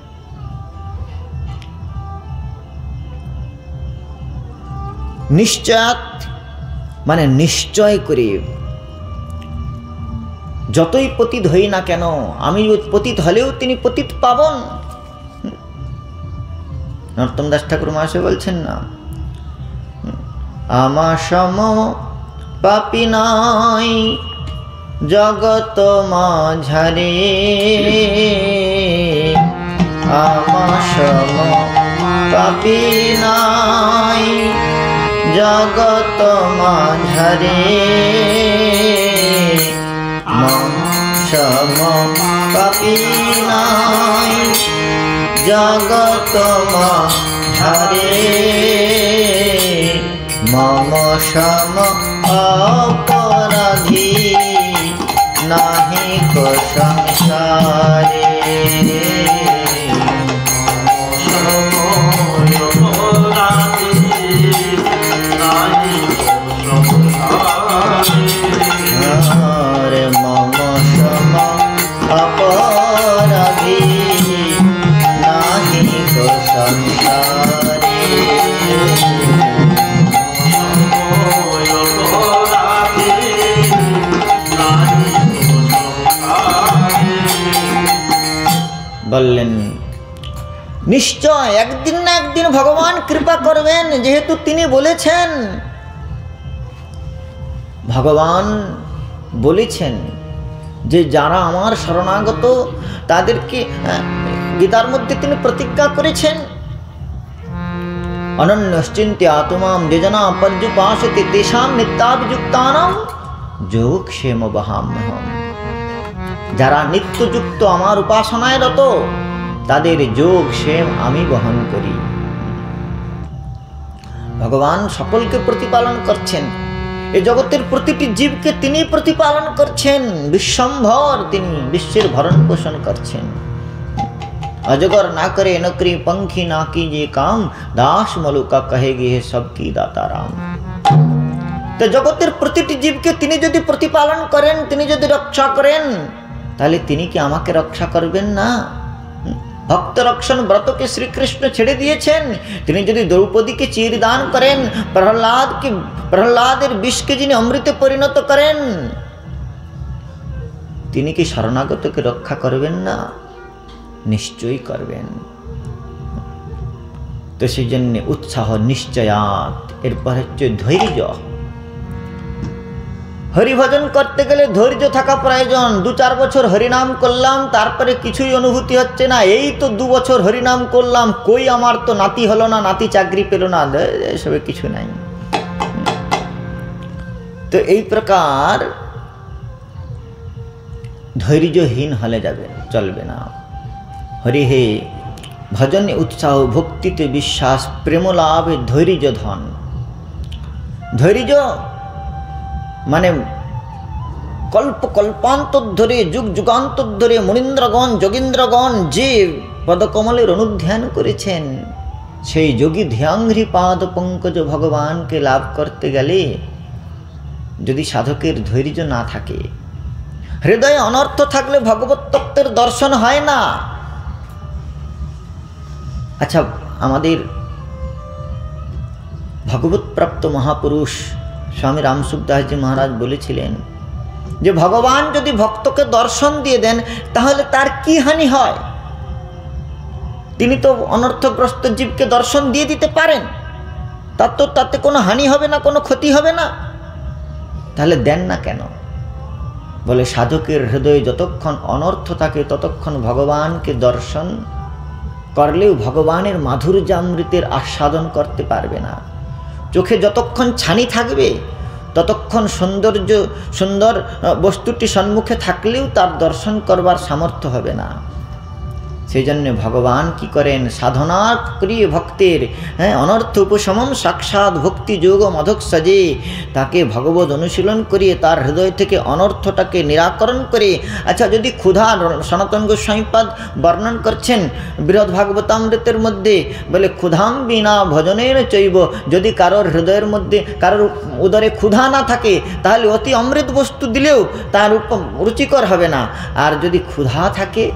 S1: নিশ্চয়াত মানে নিশ্চয় করে। যতই পতিত হই না কেন, আমি পতিত হলেও তিনি পতিত পাবন। নরোত্তম দাস ঠাকুর মহাশয় বলছেন না, আমা সম পাপি নাই জগত মাঝারে, আমা সম পাপি নাই জগত মাঝারে, সম পাপি নাই জগত মাঝারে, মম সম অপরাধী নাহি কো সংসারে, মম সংসারে। বললেন নিশ্চয় একদিন না একদিন ভগবান কৃপা করবেন, যেহেতু তিনি বলেছেন, ভগবান বলেছেন যে যারা আমার শরণাগত তাদেরকে, গীতার মধ্যে তিনি প্রতিজ্ঞা করেছেন, অনন্যশ্চিন্ত্য আত্মাম যে জনা পর্যুপাসতে তেষাং নিত্যাভিযুক্তানাং যোগক্ষেম বহাম্যহম। যারা নিত্যযুক্ত আমার উপাসনায় রত তাদের যোগ ক্ষেম আমি বহন করি। ভগবান সকলকে প্রতিপালন করছেন, এই জগতের প্রতিটি জীবকে তিনি প্রতিপালন করছেন, বিশ্বম্ভর তিনি বিশ্বের ভরণ পোষণ করছেন। अजगर ना करे नकरी पंखी ना कीजिए काम, दास मलुका कहेगी है सबकी दाता राम। तो जगतेर प्रतिटी जीवके तिनी यदि प्रतिपालन करें, तिनी यदि रक्षा करें, ताहले तिनी कि आमाके रक्षा करबेन ना? भक्त रक्षण व्रत के श्री कृष्ण छेड़े दिएছেন, তিনি যদি দ্রৌপদীকে চির দান করেন, প্রহ্লাদের বিষকে যিনি অমৃতে পরিণত করেন, তিনি কি শরণাগতকে রক্ষা করবেন না? নিশ্চয়ই করবেন। তো সেই জন্য উৎসাহ নিশ্চয়াত। এরপর হচ্ছে ধৈর্য। হরিভজন করতে গেলে ধৈর্য থাকা প্রয়োজন। 2-4 বছর হরিনাম করলাম, তারপরে কিছুই অনুভূতি হচ্ছে না, এই তো 2 বছর হরিনাম করলাম, কই আমার তো নাতি হলো না, নাতি চাকরি পেল না, এসবে কিছু নাই। তো এই প্রকার ধৈর্যহীন হলে যাবে, চলবে না। হরি হে ভজনে উৎসাহ, ভক্তিতে বিশ্বাস, প্রেম লাভে ধৈর্য ধন। ধৈর্য মানে কল্প কল্পান্তর ধরে, যুগ যুগান্তর ধরে মুনীন্দ্রগণ যোগীন্দ্রগণ যে পদকমলের অনুধ্যান করেছেন, সেই যোগী ধ্যাঙ্ঘ্রি পাদ পঙ্কজ ভগবানকে লাভ করতে গেলে যদি সাধকের ধৈর্য না থাকে, হৃদয়ে অনর্থ থাকলে ভগবত তত্ত্বের দর্শন হয় না। আচ্ছা, আমাদের ভগবত প্রাপ্ত মহাপুরুষ স্বামী রামসুখদাসজি মহারাজ বলেছিলেন যে ভগবান যদি ভক্তকে দর্শন দিয়ে দেন তাহলে তার কি হানি হয়? তিনি তো অনর্থগ্রস্ত জীবকে দর্শন দিয়ে দিতে পারেন, তাতে কোনো হানি হবে না, কোনো ক্ষতি হবে না, তাহলে দেন না কেন? বলে সাধকের হৃদয়ে যতক্ষণ অনর্থ থাকে ততক্ষণ ভগবানকে দর্শন করলেও ভগবানের মাধুর্যামৃতের আস্বাদন করতে পারবে না। চোখে যতক্ষণ ছানি থাকবে ততক্ষণ সুন্দর বস্তুটি সম্মুখে থাকলেও তার দর্শন করবার সামর্থ্য হবে না। সেই জন্য ভগবান কি করেন? সাধনা করিয়ে ভক্তের অনর্থ উপশমন সাক্ষাৎ ভক্তি যোগ মধক সাজে, তাকে ভগবত অনুশীলন করিয়ে তার হৃদয় থেকে অনর্থটাকে নিরাকরণ করে। আচ্ছা, যদি ক্ষুধা, সনাতন গোস্বামীপাদ বর্ণন করছেন বৃহৎ ভাগবতামৃতের মধ্যে, বলে ক্ষুধাম বিনা ভজনের চৈব, যদি কারোর হৃদয়ের মধ্যে, কারোর উদরে ক্ষুধা না থাকে তাহলে অতি অমৃত বস্তু দিলেও তার রুচিকর হবে না। আর যদি ক্ষুধা থাকে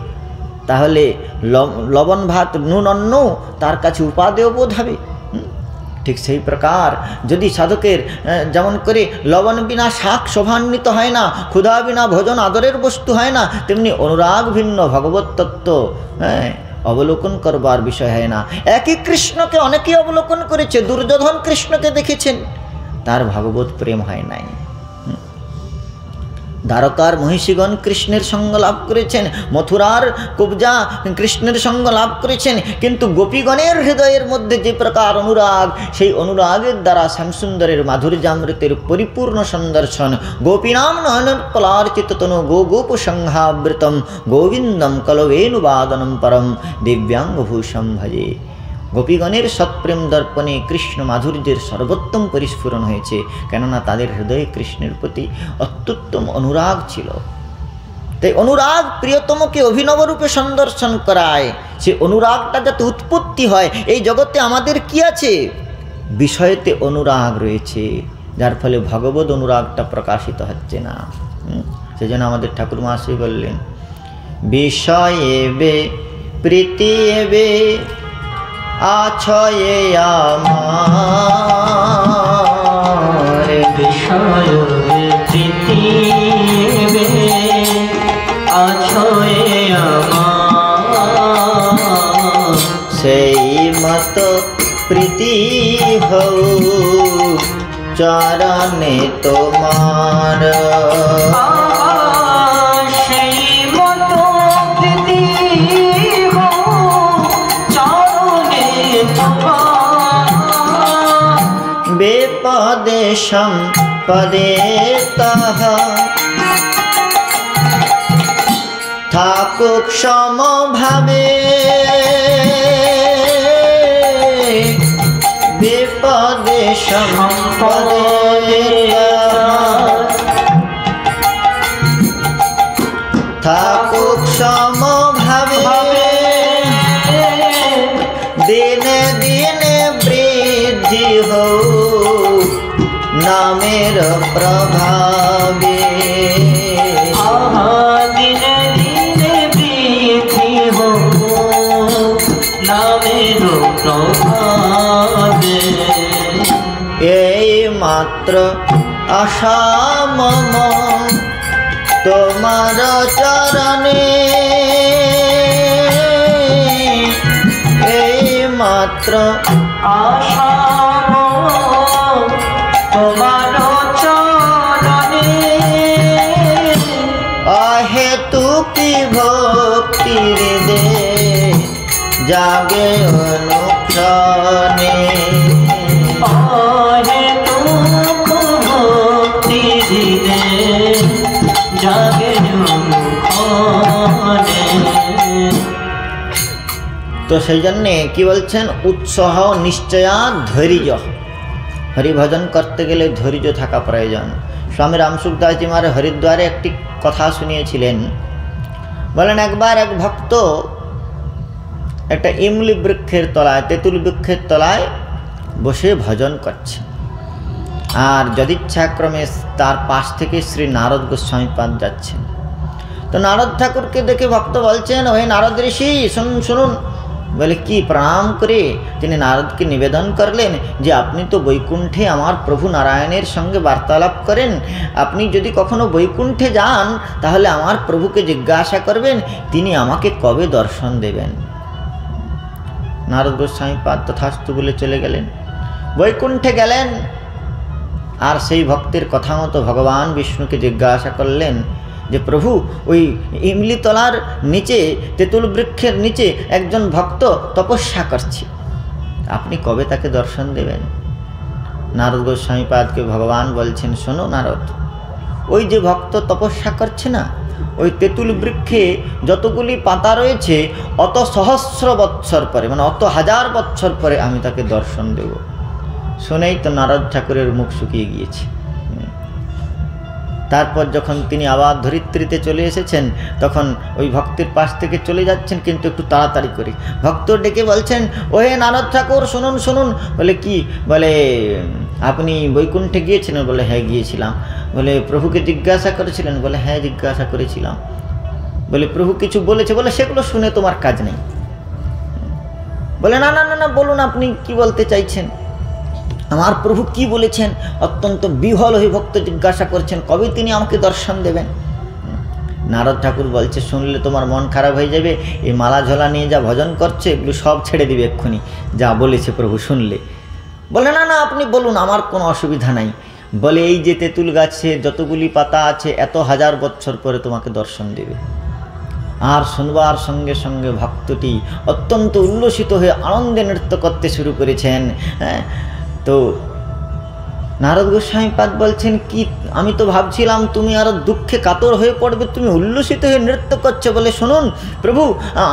S1: তাহলে লবণ ভাত নুন অন্ন তার কাছে উপাদেয় বোধ হবে। ঠিক সেই প্রকার যদি সাধকের যেমন করে লবণ বিনা শাক শোভান্বিত হয় না, ক্ষুধা বিনা ভোজন আদরের বস্তু হয় না, তেমনি অনুরাগ ভিন্ন ভগবত তত্ত্ব অবলোকন করবার বিষয় হয় না। একই কৃষ্ণকে অনেকেই অবলোকন করেছে, দুর্যোধন কৃষ্ণকে দেখেছেন, তার ভগবত প্রেম হয় নাই। দ্বারকার মহিষীগণ কৃষ্ণের সঙ্গ লাভ করেছেন, মথুরার কুবজা কৃষ্ণের সঙ্গ লাভ করেছেন, কিন্তু গোপীগণের হৃদয়ের মধ্যে যে প্রকার অনুরাগ, সেই অনুরাগের দ্বারা শ্যামসুন্দরের মাধুর্যামৃতের পরিপূর্ণ সন্দর্শন। গোপীনাম নয়নোৎপলার্চিত তনু গো গোপ সংহাবৃতম গোবিন্দম কলবেনুবাদনম পরম দিব্যাঙ্গভূষম ভজে। গোপীগণের সৎপ্রেম দর্পণে কৃষ্ণ মাধুর্যের সর্বোত্তম পরিস্ফুরণ হয়েছে, কেননা তাদের হৃদয়ে কৃষ্ণের প্রতি অত্যুত্তম অনুরাগ ছিল। তাই অনুরাগ প্রিয়তমকে অভিনব রূপে সন্দর্শন করায়। সে অনুরাগটা যাতে উৎপত্তি হয়, এই জগতে আমাদের কি আছে? বিষয়েতে অনুরাগ রয়েছে, যার ফলে ভগবত অনুরাগটা প্রকাশিত হচ্ছে না। সেজন্য আমাদের ঠাকুর মহাশয় বললেন, বিষয়ে বে প্রীতি বে আছয়ে আমার
S2: বিষয় প্রীতি আছয়ে আমার
S1: সেই মত প্রীতি হও চরণে তোমার
S2: সেই মত প্রীতি চরণে তোমার
S1: বেপদে সম্পদে তাহা থাকুক সমভাবে বিপদে সম্পদে থাকুক সমভাবে দিনে দিনে বৃদ্ধি হোক নামের প্রভাবে
S2: দিনে দিনে বৃদ্ধি হোক নামের প্রভাবে
S1: এই মাত্র আশা মম তোমার চরণে এই মাত্র
S2: আশা তোমার চরণে
S1: অহেতুকি ভক্তির দে জাগে অনুক্ষণে
S2: ভক্তি দিলে জাগে অনুক্ষণে
S1: তো সেই জন্যে কি বলছেন উৎসাহ নিশ্চয়া ধৈর্য হরিভজন করতে গেলে ধৈর্য থাকা প্রয়োজন স্বামী রামসুখদাসজি মহারাজ হরিদ্বারে একটি কথা শুনিয়েছিলেন বলেন একবার এক ভক্ত একটা ইমলি বৃক্ষের তলায় তেঁতুল বৃক্ষের তলায় বসে ভজন করছে আর যদিচ্ছাক্রমে তার পাশ থেকে শ্রী নারদ গোস্বামীপাদ যাচ্ছেন তো নারদ ঠাকুরকে দেখে ভক্ত বলছেন ওহে নারদ ঋষি শুনুন শুনুন বলে কি প্রণাম করে তিনি নারদকে নিবেদন করলেন যে আপনি তো বৈকুণ্ঠে আমার প্রভু নারায়ণের সঙ্গে বার্তালাপ করেন আপনি যদি কখনো বৈকুণ্ঠে যান তাহলে আমার প্রভুকে জিজ্ঞাসা করবেন তিনি আমাকে কবে দর্শন দেবেন নারদ গোস্বামীপাদ তথাস্তু বলে চলে গেলেন বৈকুণ্ঠে গেলেন আর সেই ভক্তের কথা মতো ভগবান বিষ্ণুকে জিজ্ঞাসা করলেন যে প্রভু ওই ইমলিতলার নিচে তেঁতুল বৃক্ষের নিচে একজন ভক্ত তপস্যা করছে আপনি কবে তাকে দর্শন দেবেন নারদ গোস্বামীপাদকে ভগবান বলছেন শোনো নারদ ওই যে ভক্ত তপস্যা করছে না ওই তেঁতুল বৃক্ষে যতগুলি পাতা রয়েছে অত সহস্র বৎসর পরে মানে অত হাজার বৎসর পরে আমি তাকে দর্শন দেব শুনেই তো নারদ ঠাকুরের মুখ শুকিয়ে গিয়েছে তারপর যখন তিনি আবার ধরিত্রীতে চলে এসেছেন তখন ওই ভক্তের পাশ থেকে চলে যাচ্ছেন কিন্তু একটু তাড়াতাড়ি করে ভক্ত ডেকে বলছেন ওহে নারদ ঠাকুর শুনুন শুনুন বলে কি বলে আপনি বৈকুণ্ঠে গিয়েছিলেন বলে হ্যাঁ গিয়েছিলাম বলে প্রভুকে জিজ্ঞাসা করেছিলেন বলে হ্যাঁ জিজ্ঞাসা করেছিলাম বলে প্রভু কিছু বলেছে বলে সেগুলো শুনে তোমার কাজ নেই বলে না না না না বলুন আপনি কি বলতে চাইছেন আমার প্রভু কি বলেছেন অত্যন্ত বিহ্বল হয়ে ভক্ত জিজ্ঞাসা করছেন কবে তিনি আমাকে দর্শন দেবেন নারদ ঠাকুর বলছে শুনলে তোমার মন খারাপ হয়ে যাবে এই মালা ঝোলা নিয়ে যা ভজন করছে এগুলো সব ছেড়ে দিবে এক্ষুনি যা বলেছে প্রভু শুনলে বলে না না আপনি বলুন আমার কোনো অসুবিধা নাই বলে এই যে তেঁতুল গাছে যতগুলি পাতা আছে এত হাজার বছর পরে তোমাকে দর্শন দেবে আর শুনবার সঙ্গে সঙ্গে ভক্তটি অত্যন্ত উল্লসিত হয়ে আনন্দে নৃত্য করতে শুরু করেছেন হ্যাঁ তো নারদ গোস্বামীপাদ বলছেন কি আমি তো ভাবছিলাম তুমি আরো দুঃখে কাতর হয়ে পড়বে তুমি উল্লসিত হয়ে নৃত্য করছো বলে শুনুন প্রভু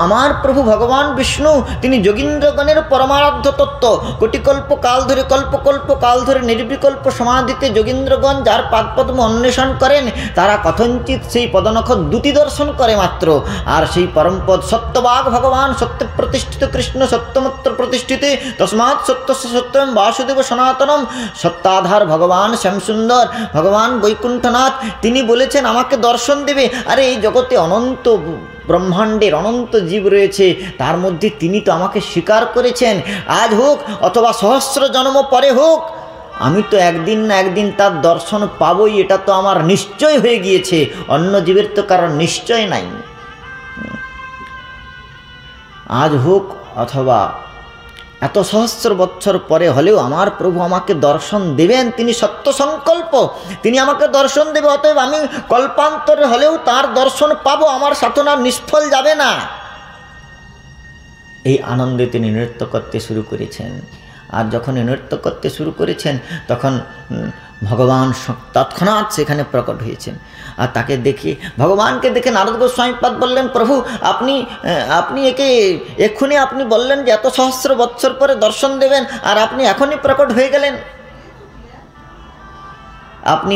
S1: আমার প্রভু ভগবান বিষ্ণু তিনি যোগীন্দ্রগণের পরমারাধ্য তত্ত্ব কোটিকল্প কাল ধরে কল্প কাল ধরে নির্বিকল্প সমাধিতে যোগীন্দ্রগণ যার পাদপদ্ম অন্বেষণ করেন তারা কথঞ্চিত সেই পদনখ দুটি দর্শন করে মাত্র আর সেই পরমপদ সত্যবাগ ভগবান সত্য প্রতিষ্ঠিত কৃষ্ণ সত্যমত্র প্রতিষ্ঠিতে তস্মাৎ সত্যস্য সত্যম বাসুদেব সনাতনম সত্তাধার ভগবান শ্যামসুন্দর ভগবান বৈকুণ্ঠনাথ তিনি বলেছেন আমাকে দর্শন দেবে আরে এই জগতে অনন্ত ব্রহ্মাণ্ডের অনন্ত জীব রয়েছে, তার মধ্যে তিনি তো আমাকে স্বীকার করেছেন। আজ হোক অথবা সহস্র জন্ম পরে হোক, আমি তো একদিন না একদিন তার দর্শন পাবই, এটা তো আমার নিশ্চয় হয়ে গিয়েছে। অন্য জীবের তো কারণ নিশ্চয় নাই। আজ হোক অথবা এত সহস্র বৎসর পরে হলেও আমার প্রভু আমাকে দর্শন দেবেন, তিনি সত্য সংকল্প, তিনি আমাকে দর্শন দেবে। অতএব আমি কল্পান্তরে হলেও তার দর্শন পাবো, আমার সাধনা নিষ্ফল যাবে না। এই আনন্দে তিনি নৃত্য করতে শুরু করেছেন। আর যখন নৃত্য করতে শুরু করেছেন তখন ভগবান তৎক্ষণাৎ সেখানে প্রকট হয়েছেন। আর তাকে দেখে, ভগবানকে দেখে নারদ গোস্বামীপাদ বললেন, প্রভু আপনি এক্ষুনি আপনি বললেন যে এত সহস্র বৎসর পরে দর্শন দেবেন, আর আপনি এখনই প্রকট হয়ে গেলেন। আপনি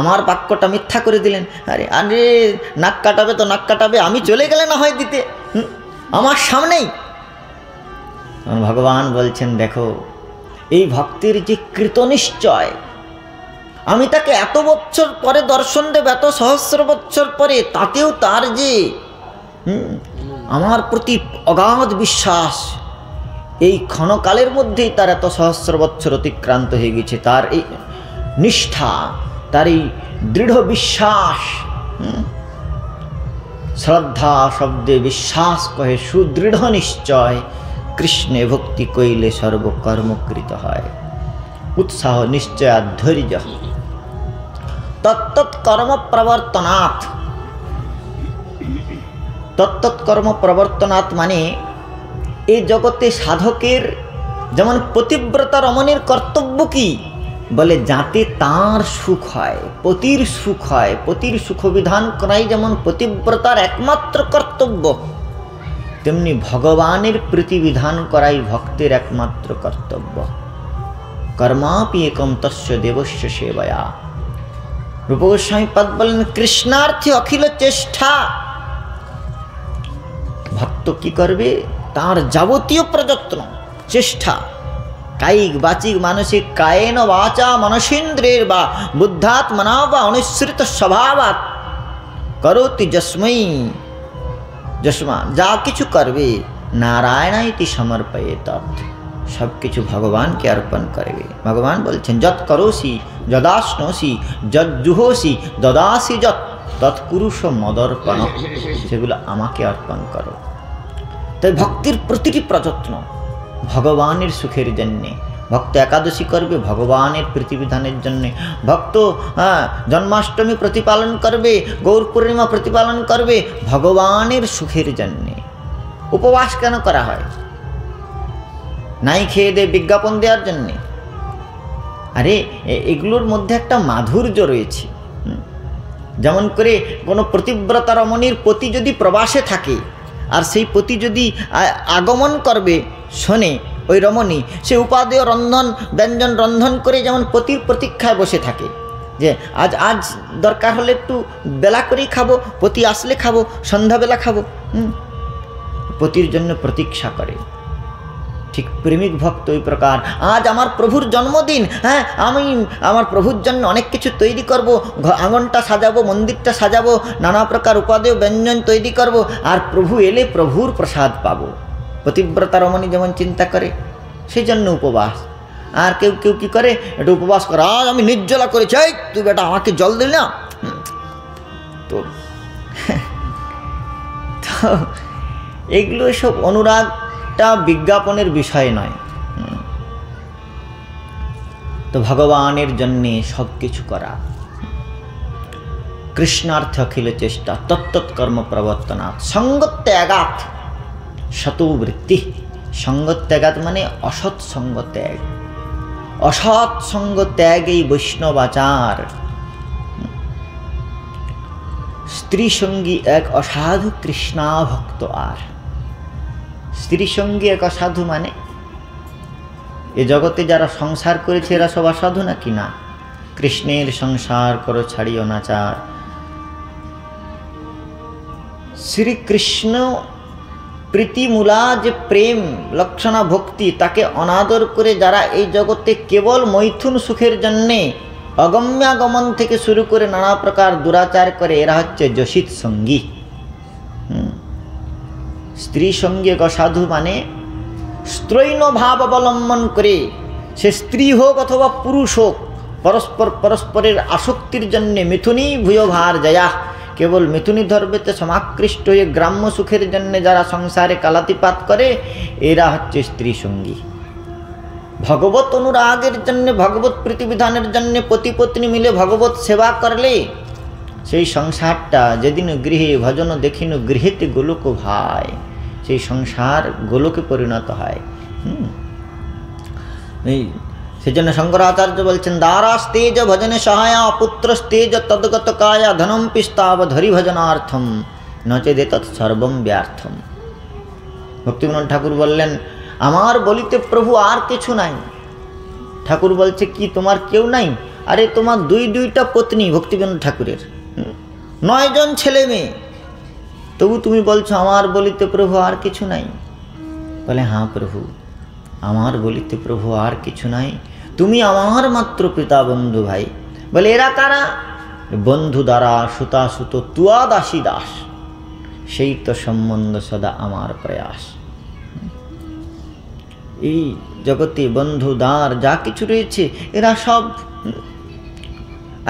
S1: আমার বাক্যটা মিথ্যা করে দিলেন। আরে আরে নাক কাটাবে তো নাক কাটাবে, আমি চলে গেলে না হয় দিতে, আমার সামনেই। ভগবান বলছেন, দেখো এই ভক্তের যে কৃতনিশ্চয়, আমি তাকে এত বছর পরে দর্শন দেব, এত সহস্র বছর পরে, তাতেও তার যে আমার প্রতি অগাধ বিশ্বাস, এই ক্ষণকালের মধ্যেই তার এত সহস্র বছর অতিক্রান্ত হয়ে গেছে। তার এই নিষ্ঠা, তার এই দৃঢ় বিশ্বাস, শ্রদ্ধা শব্দে বিশ্বাস কহে সুদৃঢ় নিশ্চয়, কৃষ্ণে ভক্তি কইলে সর্বকর্মকৃত হয়, উৎসাহ নিশ্চয় ধৈর্য তত্তৎকর্ম প্রবর্তনাথ। তত্তৎকর্ম প্রবর্তনাথ মানে এই জগতে সাধকের যেমন পতিব্রতা রমণীর কর্তব্য কি, বলে যাতে তার সুখ হয়, পতির সুখ হয়, পতির সুখ বিধান করাই যেমন পতিব্রতার একমাত্র কর্তব্য, তেমনি ভগবানের প্রতিবিধান করাই ভক্তের একমাত্র কর্তব্য। কর্মাপি একম তস্য দেবস্য সেবয়া। রূপ গোস্বামীপাদ বলেন, কৃষ্ণার্থে অখিল চেষ্টা। ভক্ত কি করবে, তার যাবতীয় প্রযত্ন চেষ্টা, কায়িক বাচিক মানসিক, কায়েন বাচা মনসেন্দ্রের বা বুদ্ধাত্মনা বা অনুসৃত স্বভাবাৎ করোতি যস্মা, যা কিছু করবে নারায়ণাইতি সমর্পয়েত, সব কিছু ভগবানকে অর্পণ করবে। ভগবান বলছেন, যৎ করোসি যদাশ্নোসি যজ্জুহোসি দদাসি যৎ তৎকুরুষ মদর্পণ, সেগুলো আমাকে অর্পণ করো। তাই ভক্তির প্রতিটি প্রযত্ন ভগবানের সুখের জন্যে। ভক্ত একাদশী করবে ভগবানের প্রতিবিধানের জন্যে, ভক্ত জন্মাষ্টমী প্রতিপালন করবে, গৌর পূর্ণিমা প্রতিপালন করবে ভগবানের সুখের জন্যে। উপবাস কেন করা হয়? নাই খেয়ে দে বিজ্ঞাপন দেওয়ার জন্যে? আরে এগুলোর মধ্যে একটা মাধুর্য রয়েছে। যেমন করে কোনো পতিব্রতা রমণীর পতি যদি প্রবাসে থাকে, আর সেই পতি যদি আগমন করবে শোনে ওই রমণী, সে উপাদেয় রন্ধন ব্যঞ্জন রন্ধন করে যেমন পতির প্রতীক্ষায় বসে থাকে, যে আজ দরকার হলে একটু বেলা করেই খাবো, পতি আসলে খাবো, সন্ধ্যাবেলা খাবো, পতির জন্য প্রতীক্ষা করে। ঠিক প্রেমিক ভক্ত ওই প্রকার, আজ আমার প্রভুর জন্মদিন, হ্যাঁ আমি আমার প্রভুর জন্য অনেক কিছু তৈরি করব, আঙনটা সাজাবো, মন্দিরটা সাজাবো, নানা প্রকার উপাদেয় ব্যঞ্জন তৈরি করব, আর প্রভু এলে প্রভুর প্রসাদ পাবো। পতিব্রতা রমণী যেমন চিন্তা করে, সেই জন্য উপবাস। আর কেউ কেউ কী করে, এটা উপবাস করে, আজ আমি নির্জলা করেছি, তুই বেটা আমাকে জল দিল না। তো এগুলো সব অনুরাগটা বিজ্ঞাপনের বিষয় নয়। তো ভগবানের জন্যে সব কিছু করা, কৃষ্ণার্থে অখিল চেষ্টা, তত্তৎকর্ম প্রবর্তনাৎ, সঙ্গত্যাগাৎ শতবৃত্তি। সঙ্গত্যাগাৎ মানে অসৎ সঙ্গ ত্যাগ। অসৎ সঙ্গ ত্যাগ এই বৈষ্ণবাচার। স্ত্রী সঙ্গী এক অসাধু কৃষ্ণা ভক্ত আর। স্ত্রী সঙ্গী এক অসাধু মানে এ জগতে যারা সংসার করেছে এরা সব অসাধু নাকি? না। কৃষ্ণের সংসার করো ছাড়িও নাচার। শ্রীকৃষ্ণ প্রীতিমূলা যে প্রেম লক্ষণা ভক্তি, তাকে অনাদর করে যারা এই জগতে কেবল মৈথুন সুখের জন্যে অগম্যাগমন থেকে শুরু করে নানা প্রকার দুরাচার করে, এরা হচ্ছে যোষিত সঙ্গী। স্ত্রী সঙ্গে অসাধু মানে স্ত্রৈণ ভাব অবলম্বন করে, সে স্ত্রী হোক অথবা পুরুষ হোক, পরস্পরের আসক্তির জন্যে মিথুনী ভূয়ভার জয়া, কেবল মিথুনী ধর্মেতে সমাকৃষ্ট হয়ে গ্রাম্য সুখের জন্য যারা সংসারে কালাতিপাত করে, এরা হচ্ছে স্ত্রী সঙ্গী। ভগবত অনুরাগের জন্য, ভগবত প্রীতিবিধানের জন্য পতি পত্নী মিলে ভগবত সেবা করলে সেই সংসারটা যেদিন গৃহে ভজন দেখিনু গৃহেতে গোলক ভাই, সেই সংসার গোলকে পরিণত হয়। সেজন্য শঙ্করাচার্য বলছেন, দারাস্তেজ ভজনে সহায়া পুত্রস্তেজ তদ্গত কায়া ধনম পিস্তাব ধরি ভজনার্থম নচেদে তৎসর্বম ব্যর্থম। ভক্তিবিনোদ ঠাকুর বললেন, আমার বলিতে প্রভু আর কিছু নাই। ঠাকুর বলছে, কি তোমার কেউ নাই? আরে তোমার দুইটা পত্নী ভক্তিবিনোদ ঠাকুরের, 9 জন ছেলে মেয়ে, তবু তুমি বলছো আমার বলিতে প্রভু আর কিছু নাই। বলে, হ্যাঁ প্রভু, আমার বলিতে প্রভু আর কিছু নাই, তুমি আমার মাত্র পিতা বন্ধু ভাই। বলে, এরা কারা? বন্ধু দ্বারা সুতা সুত তুয়া দাসী দাস, সেই তো সম্বন্ধ সদা আমার প্রয়াস। এই জগতে বন্ধু দ্বার যা কিছু রয়েছে এরা সব,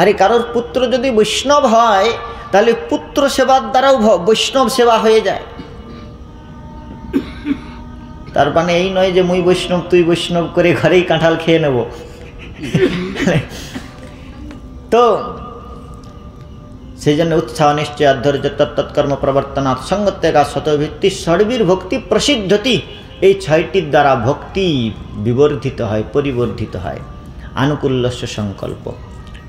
S1: আরে কারোর পুত্র যদি বৈষ্ণব হয় তাহলে পুত্র সেবার দ্বারাও বৈষ্ণব সেবা হয়ে যায়। তার মানে এই নয় যে মুই বৈষ্ণব তুই বৈষ্ণব করে ঘরেই কাঁঠাল খেয়ে নেব। তো সেই জন্য উৎসাহ নিশ্চয় ধৈর্য তৎকর্ম প্রবর্তনাৎ সঙ্গত্যেকা শতভিত্তি ষড়বীর ভক্তি প্রসিদ্ধতি, এই 6টির দ্বারা ভক্তি বিবর্ধিত হয়, পরিবর্ধিত হয়। আনুকূল্যস্য সংকল্প।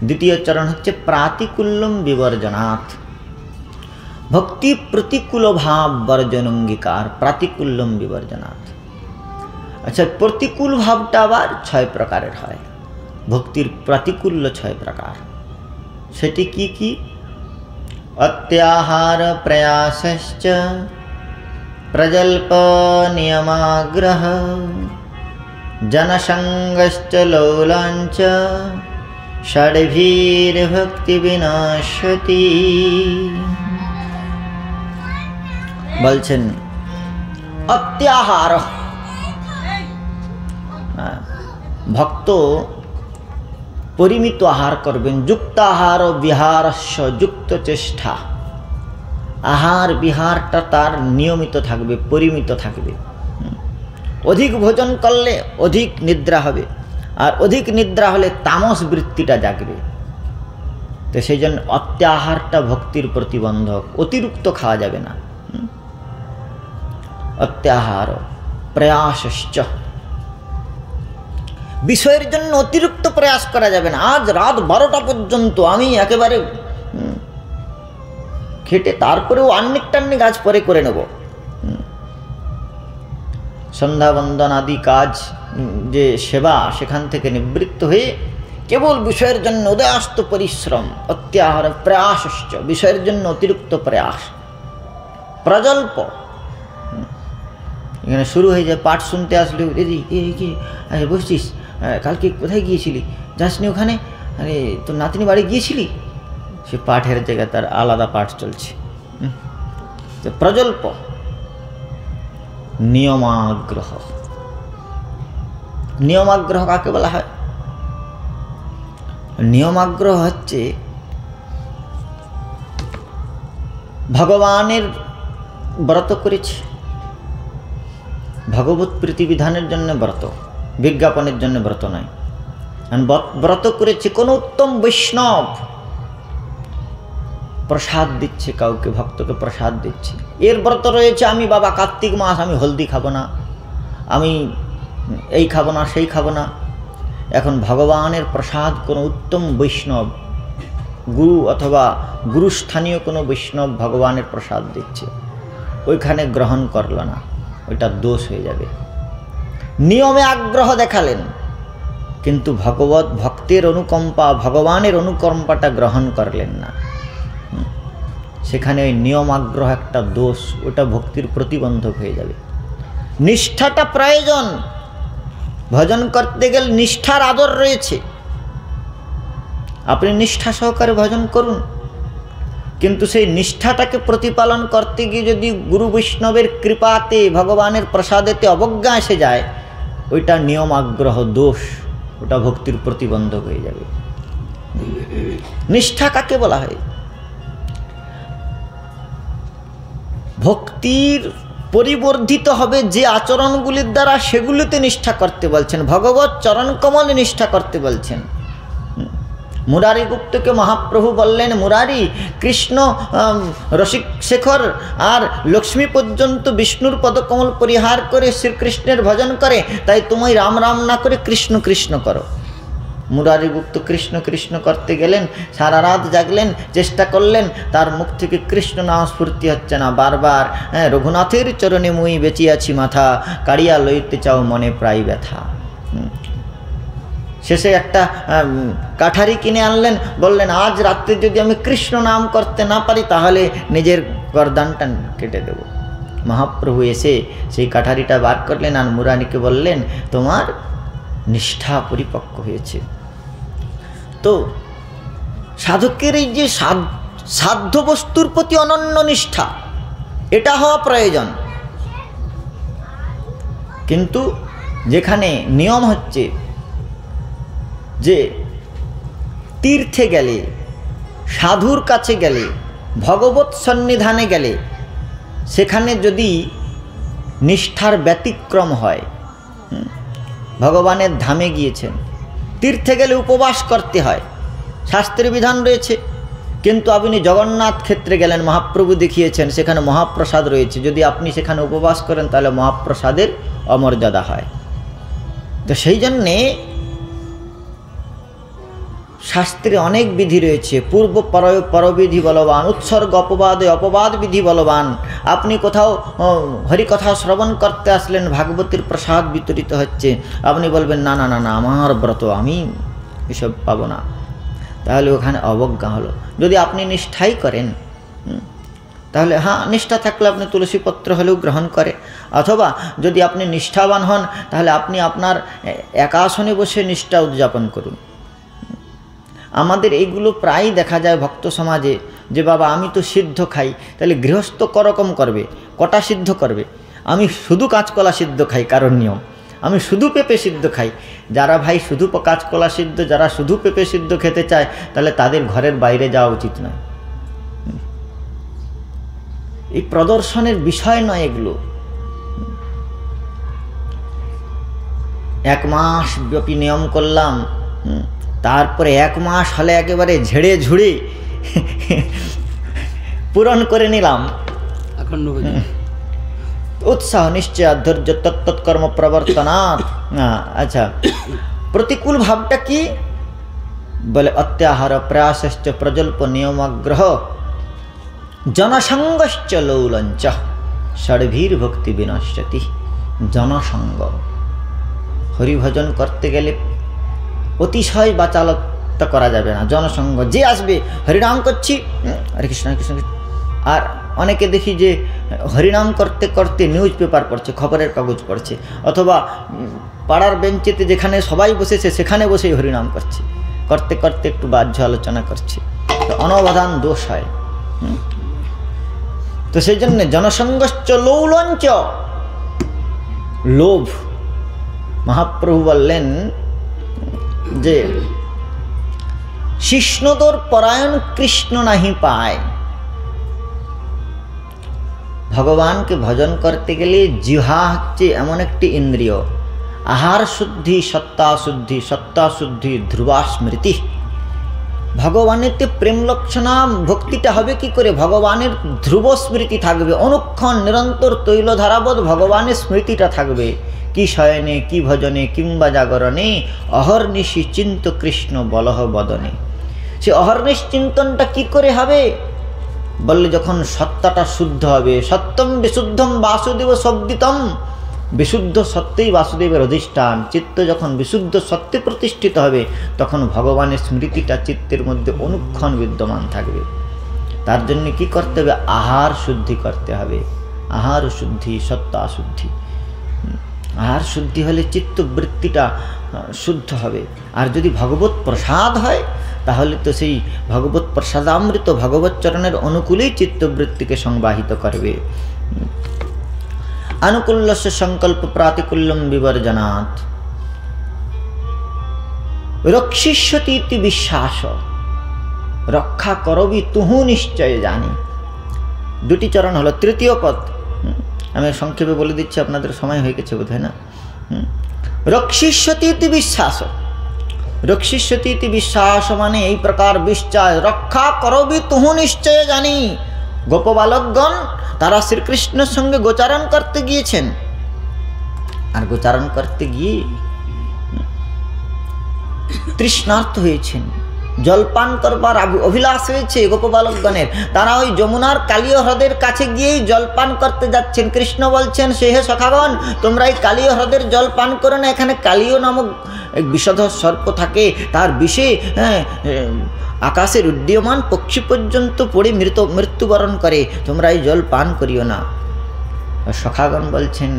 S1: দ্বিতীয় চরণ হচ্ছে প্রাতিকূল্যম বিবর্জনাৎ, ভক্তি প্রতিকূল ভাব বর্জন অঙ্গীকার, প্রাতিকূল্যম বিবর্জনাৎ। আচ্ছা, প্রতিকূল ভাবটা আবার 6 প্রকারের হয়। ভক্তির প্রাতিকূল্য 6 প্রকার। সেটি কি কি? অত্যাহার প্রয়াসশ্চ প্রজল্প নিয়মাগ্রহ জনসঙ্গশ্চ লৌলাঞ্চ ষড়ভীর ভক্তি বিনাশতি। বলছেন অত্যাহার, ভক্ত পরিমিত আহার করবেন। যুক্তাহার বিহারস্য যুক্ত চেষ্টা, আহার বিহারটা তার নিয়মিত থাকবে, পরিমিত থাকবে। অধিক ভোজন করলে অধিক নিদ্রা হবে, আর অধিক নিদ্রা হলে তামস বৃত্তিটা জাগবে। তো সেই জন্য অত্যাহারটা ভক্তির প্রতিবন্ধক, অতিরিক্ত খাওয়া যাবে না। অত্যাহার প্রয়াসশ্চ, বিষয়ের জন্য অতিরিক্ত প্রয়াস করা যাবে না। আজ রাত 12টা পর্যন্ত আমি একেবারে খেটে তারপরেও আন্নিক টান্নিক আজ পরে করে নেব। সন্ধ্যা বন্দন আদি কাজ যে সেবা, সেখান থেকে নিবৃত্ত হয়ে কেবল বিষয়ের জন্য উদয়াস্ত পরিশ্রম। অত্যাহার প্রয়াসশ্চ, বিষয়ের জন্য অতিরিক্ত প্রয়াস। প্রজল্প, এখানে শুরু হয়ে যায় পাঠ শুনতে আসলে, দিদি কি বসছিস, কালকে কোথায় গিয়েছিলি, যাসনি ওখানে, আরে তোর নাতনি বাড়ি গিয়েছিলি, সে পাঠের জায়গায় তার আলাদা পাঠ চলছে। তো প্রজল্প। নিয়মাগ্রহ, নিয়মাগ্রহ কাকে বলা হয়? নিয়মাগ্রহ হচ্ছে ভগবানের ব্রত করেছে, ভগবত প্রীতিবিধানের জন্য ব্রত, বিজ্ঞাপনের জন্য ব্রত নয়। ব্রত করেছে কোনো উত্তম বৈষ্ণব প্রসাদ দিচ্ছে, কাউকে ভক্তকে প্রসাদ দিচ্ছে, এর ব্রত রয়েছে। আমি বাবা কার্তিক মাস আমি হলদি খাবো না, আমি এই খাবো না, সেই খাবো না। এখন ভগবানের প্রসাদ কোনো উত্তম বৈষ্ণব, গুরু অথবা গুরুস্থানীয় কোনো বৈষ্ণব ভগবানের প্রসাদ দিচ্ছে, ওইখানে গ্রহণ করল না, ওইটা দোষ হয়ে যাবে। নিয়মে আগ্রহ দেখালেন, কিন্তু ভগবত ভক্তের অনুকম্পা, ভগবানের অনুকম্পাটা গ্রহণ করলেন না, সেখানে ওই নিয়ম আগ্রহ একটা দোষ, ওটা ভক্তির প্রতিবন্ধক হয়ে যাবে। নিষ্ঠাটা প্রয়োজন, ভজন করতে গেলে নিষ্ঠার আদর রয়েছে। আপনি নিষ্ঠা সহকারে ভজন করুন, কিন্তু সেই নিষ্ঠাটাকে প্রতিপালন করতে গিয়ে যদি গুরু বৈষ্ণবের কৃপাতে ভগবানের প্রসাদেতে অবজ্ঞা এসে যায়, ওইটা নিয়ম আগ্রহ দোষ, ওটা ভক্তির প্রতিবন্ধক হয়ে যাবে। নিষ্ঠা কাকে বলা হয়? ভক্তির পরিবর্ধিত হবে যে আচরণগুলির দ্বারা, সেগুলিতে নিষ্ঠা করতে বলছেন, ভগবত চরণকমলে নিষ্ঠা করতে বলছেন। মুরারি গুপ্তকে মহাপ্রভু বললেন, মুরারি, কৃষ্ণ রসিক শেখর আর লক্ষ্মী পর্যন্ত বিষ্ণুর পদকমল পরিহার করে শ্রীকৃষ্ণের ভজন করে, তাই তুমি রাম রাম না করে কৃষ্ণ কৃষ্ণ করো। মুরারি গুপ্ত কৃষ্ণ কৃষ্ণ করতে গেলেন, সারা রাত জাগলেন, চেষ্টা করলেন, তার মুখ থেকে কৃষ্ণ নাম স্ফূর্তি হচ্ছে না, বারবার রঘুনাথের চরণে মুই বেঁচিয়াছি মাথা, কাড়িয়া লইতে চাও মনে প্রায় ব্যথা। শেষে একটা কাঠারি কিনে আনলেন, বললেন আজ রাত্রে যদি আমি কৃষ্ণ নাম করতে না পারি তাহলে নিজের গর্দানটা কেটে দেব। মহাপ্রভু এসে সেই কাঠারিটা বার করলেন আর মুরারিকে বললেন, তোমার নিষ্ঠা পরিপক্ক হয়েছে। তো সাধকের এই যে সাধ্য বস্তুর প্রতি অনন্য নিষ্ঠা, এটা হওয়া প্রয়োজন। কিন্তু যেখানে নিয়ম হচ্ছে যে তীর্থে গেলে, সাধুর কাছে গেলে, ভগবত সন্নিধানে গেলে, সেখানে যদি নিষ্ঠার ব্যতিক্রম হয়, ভগবানের ধামে গিয়েছেন, তীর্থে গেলে উপবাস করতে হয়, শাস্ত্রের বিধান রয়েছে, কিন্তু আপনি জগন্নাথ ক্ষেত্রে গেলেন, মহাপ্রভু দেখিয়েছেন, সেখানে মহাপ্রসাদ রয়েছে, যদি আপনি সেখানে উপবাস করেন তাহলে মহাপ্রসাদের অমর্যাদা হয়। তো সেই জন্যে শাস্ত্রে অনেক বিধি রয়েছে, পূর্ব পরবিধি বলবান, উৎসর্গ অপবাদে অপবাদ বিধি বলবান। আপনি কোথাও হরিকথা শ্রবণ করতে আসলেন, ভাগবতের প্রসাদ বিতরিত হচ্ছে, আপনি বলবেন না না না না আমার ব্রত, আমি এসব পাবো না, তাহলে ওখানে অবজ্ঞা হলো। যদি আপনি নিষ্ঠাই করেন, তাহলে হ্যাঁ, নিষ্ঠা থাকলে আপনি তুলসীপত্র হলেও গ্রহণ করে, অথবা যদি আপনি নিষ্ঠাবান হন তাহলে আপনি আপনার একাসনে বসে নিষ্ঠা উদযাপন করুন। আমাদের এইগুলো প্রায়ই দেখা যায় ভক্ত সমাজে, যে বাবা আমি তো সিদ্ধ খাই, তাহলে গৃহস্থ করকম করবে, কটা সিদ্ধ করবে? আমি শুধু কাঁচকলা সিদ্ধ খাই, কারণ নিয়ম। আমি শুধু পেঁপে সিদ্ধ খাই। যারা ভাই শুধু কাঁচকলা সিদ্ধ, যারা শুধু পেঁপে সিদ্ধ খেতে চায়, তাহলে তাদের ঘরের বাইরে যাওয়া উচিত নয়। এই প্রদর্শনের বিষয় নয় এগুলো। 1 মাস ব্যাপী নিয়ম করলাম, তারপরে 1 মাস হলে একেবারে ঝেড়ে ঝুড়ে পূরণ করে নিলাম। উৎসাহ নিশ্চয় ধৈর্য তত্তৎকর্ম প্রবর্তনাৎ। আচ্ছা, প্রতিকূল ভাবটা কি? বলে অত্যাহার প্রয়াসশ্চ প্রজল্প নিয়মাগ্রহ জনসঙ্গশ্চ লৌলঞ্চ ষড়ভীর ভক্তি বিনশ্যতি। জনসঙ্গ, হরিভজন করতে গেলে অতিশয় বাচালতা করা যাবে না। জনসঙ্গ, যে আসবে হরিনাম করছি, হরে কৃষ্ণ হরে কৃষ্ণ। আর অনেকে দেখি যে হরিনাম করতে করতে নিউজ পেপার পড়ছে, খবরের কাগজ পড়ছে, অথবা পাড়ার বেঞ্চেতে যেখানে সবাই বসেছে সেখানে বসেই হরিনাম করছে, করতে করতে একটু বাহ্য আলোচনা করছে, তো অনবধান দোষ হয়। তো সেই জন্যে জনসঙ্গশ্চ লৌলঞ্চ, লোভ। মহাপ্রভু বললেন যে শিষ্ণদোর পরায়ণ কৃষ্ণ নাহি পায়। ভগবানকে ভজন করতে গেলে জিহ্বা হচ্ছে এমন একটি ইন্দ্রিয়, আহার শুদ্ধি সত্তা শুদ্ধি, সত্তা শুদ্ধি ধ্রুবা স্মৃতি। ভগবানেতে প্রেম লক্ষণা ভক্তিটা হবে কি করে? ভগবানের ধ্রুব স্মৃতি থাকবে, অনুক্ষণ নিরন্তর তৈলধারাবৎ ভগবানের স্মৃতিটা থাকবে। কি শয়নে কি ভজনে কিংবা জাগরণে অহর্নিশি চিন্ত কৃষ্ণ বলহ বদনে। সে অহর্নিশ চিন্তনটা কি করে হবে? বললে যখন সত্তাটা শুদ্ধ হবে। সত্যম বিশুদ্ধম বাসুদেব শব্দিতম, বিশুদ্ধ সত্যেই বাসুদেবের অধিষ্ঠান। চিত্ত যখন বিশুদ্ধ সত্যে প্রতিষ্ঠিত হবে, তখন ভগবানের স্মৃতিটা চিত্তের মধ্যে অনুক্ষণ বিদ্যমান থাকবে। তার জন্য কি করতে হবে? আহার শুদ্ধি করতে হবে। আহার শুদ্ধি সত্তা শুদ্ধি। আহার শুদ্ধি হলে চিত্তবৃত্তিটা শুদ্ধ হবে। আর যদি ভগবত প্রসাদ হয় তাহলে তো সেই ভগবত প্রসাদামৃত ভগবত চরণের অনুকূলেই চিত্তবৃত্তিকে সংবাহিত করবে। আনুকূল্যস্য সংকল্প প্রাতিকূল্যম বিবর্জনাৎ রক্ষিষ্যতি ইতি বিশ্বাস, রক্ষা করবি তুহু নিশ্চয় জানি। দুটি চরণ হলো। তৃতীয় পদ আমি সংক্ষেপে বলে দিচ্ছি, আপনাদের সময় হয়ে গেছে বোধ হয় না। রক্ষিষ্যতি ইতি বিশ্বাস, রক্ষিষ্যতি ইতি বিশ্বাস মানে এই প্রকার বিশ্বাস, রক্ষা করবি তুহু নিশ্চয় জানি। গোপবালকগণ তারা শ্রীকৃষ্ণের সঙ্গে গোচারণ করতে গিয়েছেন, আর গোচারণ করতে গিয়ে তৃষ্ণার্ত হয়েছেন, জলপান করবার অভিলাষ হয়েছে গোপবালকগণের। তারা ওই যমুনার কালীয় হ্রদের কাছে গিয়েই জলপান করতে যাচ্ছেন। কৃষ্ণ বলছেন, সে হে সখাগণ, তোমরা এই কালীয় হ্রদের জল পান করো না, এখানে কালীয় নামক এক বিষধ সর্প থাকে, তার বিষে আকাশের উড্ডীয়মান পক্ষী পর্যন্ত পড়ে মৃত্যুবরণ করে, তোমরা এই জল পান করিও না। সখাগণ বলছেন,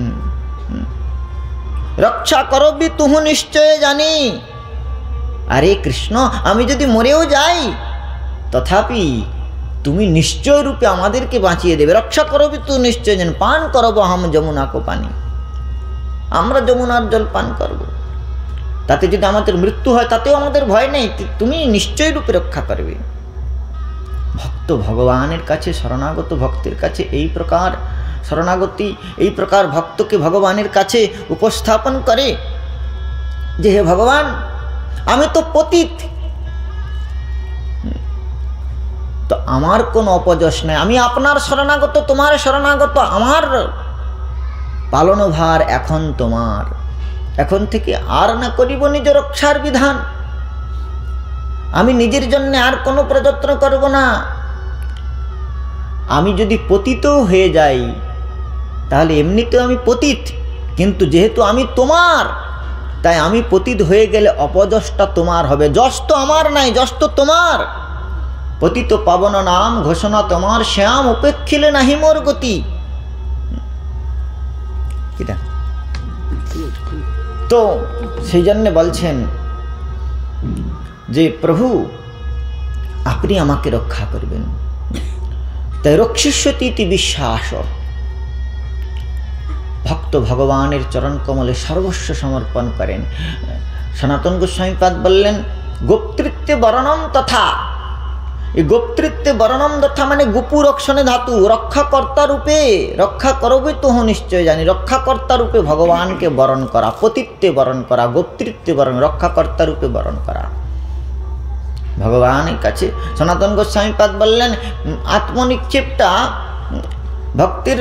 S1: রক্ষা করবি তুহু নিশ্চয় জানি। আরে কৃষ্ণ, আমি যদি মরেও যাই তথাপি তুমি নিশ্চয় রূপে আমাদেরকে বাঁচিয়ে দেবে। রক্ষা করবি তু নিশ্চয় জানি, পান করব হাম যমুনা কো পানি, আমরা যমুনার জল পান করব। তাতে যদি আমাদের মৃত্যু হয় তাতেও আমাদের ভয় নেই, তুমি নিশ্চয় রূপে রক্ষা করবে। ভক্ত ভগবানের কাছে, শরণাগত ভক্তের কাছে এই প্রকার শরণাগতি, এই প্রকার ভক্তকে ভগবানের কাছে উপস্থাপন করে যে হে ভগবান, আমি তো পতিত, তো আমার কোনো অপযশ নাই, আমি আপনার শরণাগত, তোমার শরণাগত, আমার পালনভার এখন তোমার। এখন থেকে আর না করিব নিজ রক্ষার বিধান, আমি নিজের জন্য আর কোনো প্রযত্ন করব না। আমি যদি পতিত হয়ে যাই তাহলে এমনিতেও আমি পতিত, কিন্তু যেহেতু আমি তোমার, তাই আমি পতিত হয়ে গেলে অপযশটা তোমার হবে, যশ তো আমার নাই, যশ তো তোমার। পতিত পাবন নাম ঘোষণা তোমার, শ্যাম উপেক্ষিলে নাহি মোর গতি। তো সেই জন্য বলছেন যে প্রভু আপনি আমাকে রক্ষা করবেন। তাই রক্ষিষ্যতি ইতি বিশ্বাস, ভক্ত ভগবানের চরণ কমলে সর্বস্ব সমর্পণ করেন। সনাতন গোস্বামীপাদ বললেন, গোপ্তৃত্বে বর্ণম তথা। এই গোপ্তৃত্বে বর্ণম তথা মানে গুপু রক্ষণে ধাতু, রক্ষাকর্তা রূপে, রক্ষা করবে তো নিশ্চয় জানি, রক্ষাকর্তা রূপে ভগবানকে বরণ করা, পতিত্বে বরণ করা, গোপ্তৃত্বে বরণ, রক্ষাকর্তা রূপে বরণ করা ভগবানের কাছে। সনাতন গোস্বামীপাদ বললেন, আত্মনিক্ষেপটা ভক্তির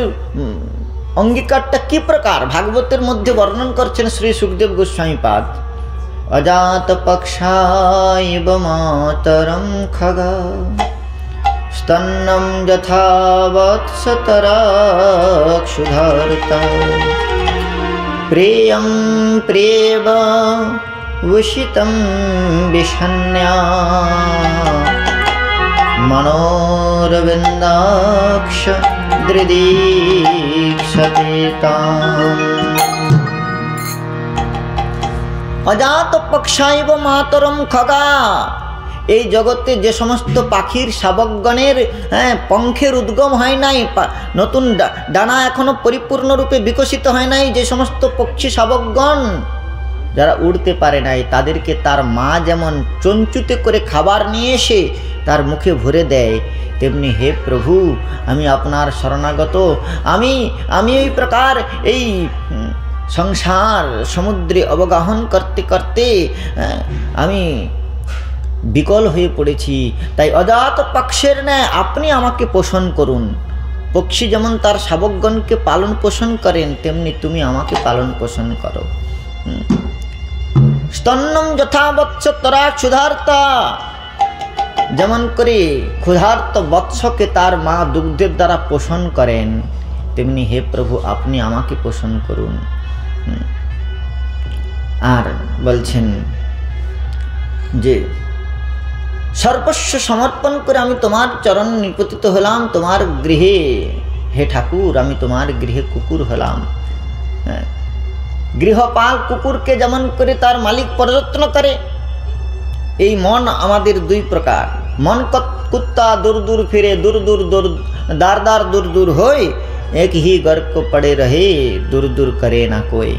S1: অঙ্গীকারটা কি প্রকার, ভাগবতের মধ্যে বর্ণন করছেন শ্রী সুখদেব গোস্বামীপাদ। অজাত পক্ষাইব মাতরম খগা স্তন্নম যথা বৎসতরাক্ষুধার্তা প্রেয়ম প্রেব উষিতম বিষণ্যা মনোরবিন্দাক্ষ দৃদীক্ষতেতাম। অজাত পক্ষাইব মাতরম খগা, এই জগতে যে সমস্ত পাখির শাবকগণের পঙ্খের উদ্গম হয় নাই, নতুন ডানা এখনো পরিপূর্ণরূপে বিকশিত হয় নাই, যে সমস্ত পক্ষী শাবকগণ যারা উড়তে পারে নাই, তাদেরকে তার মা যেমন চঞ্চুতে করে খাবার নিয়ে এসে তার মুখে ভরে দেয়, তেমনি হে প্রভু আমি আপনার শরণাগত, আমি এই প্রকার এই সংসার সমুদ্রে অবগাহন করতে করতে আমি বিকল হয়ে পড়েছি। তাই অজাত পক্ষের ন্যায় আপনি আমাকে পোষণ করুন। পক্ষী যেমন তার শাবকগণকে পালন পোষণ করেন, তেমনি তুমি আমাকে পালন পোষণ করো। স্তন্নম যথা বৎস তরা ক্ষুধার্তা, যেমন করে ক্ষুধার্ত বৎসকে তার মা দুগ্ধের দ্বারা পোষণ করেন, তেমনি হে প্রভু আপনি আমাকে পোষণ করুন। আর বলছেন যে সর্বস্ব সমর্পণ করে আমি তোমার চরণ নিপতিত হলাম, তোমার গৃহে হে ঠাকুর আমি তোমার গৃহে কুকুর হলাম। গৃহপাল কুকুরকে যেমন করে তার মালিক পরিযত্ন করে, এই মন আমাদের দুই প্রকার। মন কুত্তা दूर दूर फिरे, दूर दूर दूर दार दार दूर दूर होए, एक ही घर को पड़े रहे, दूर दूर करे ना कोई।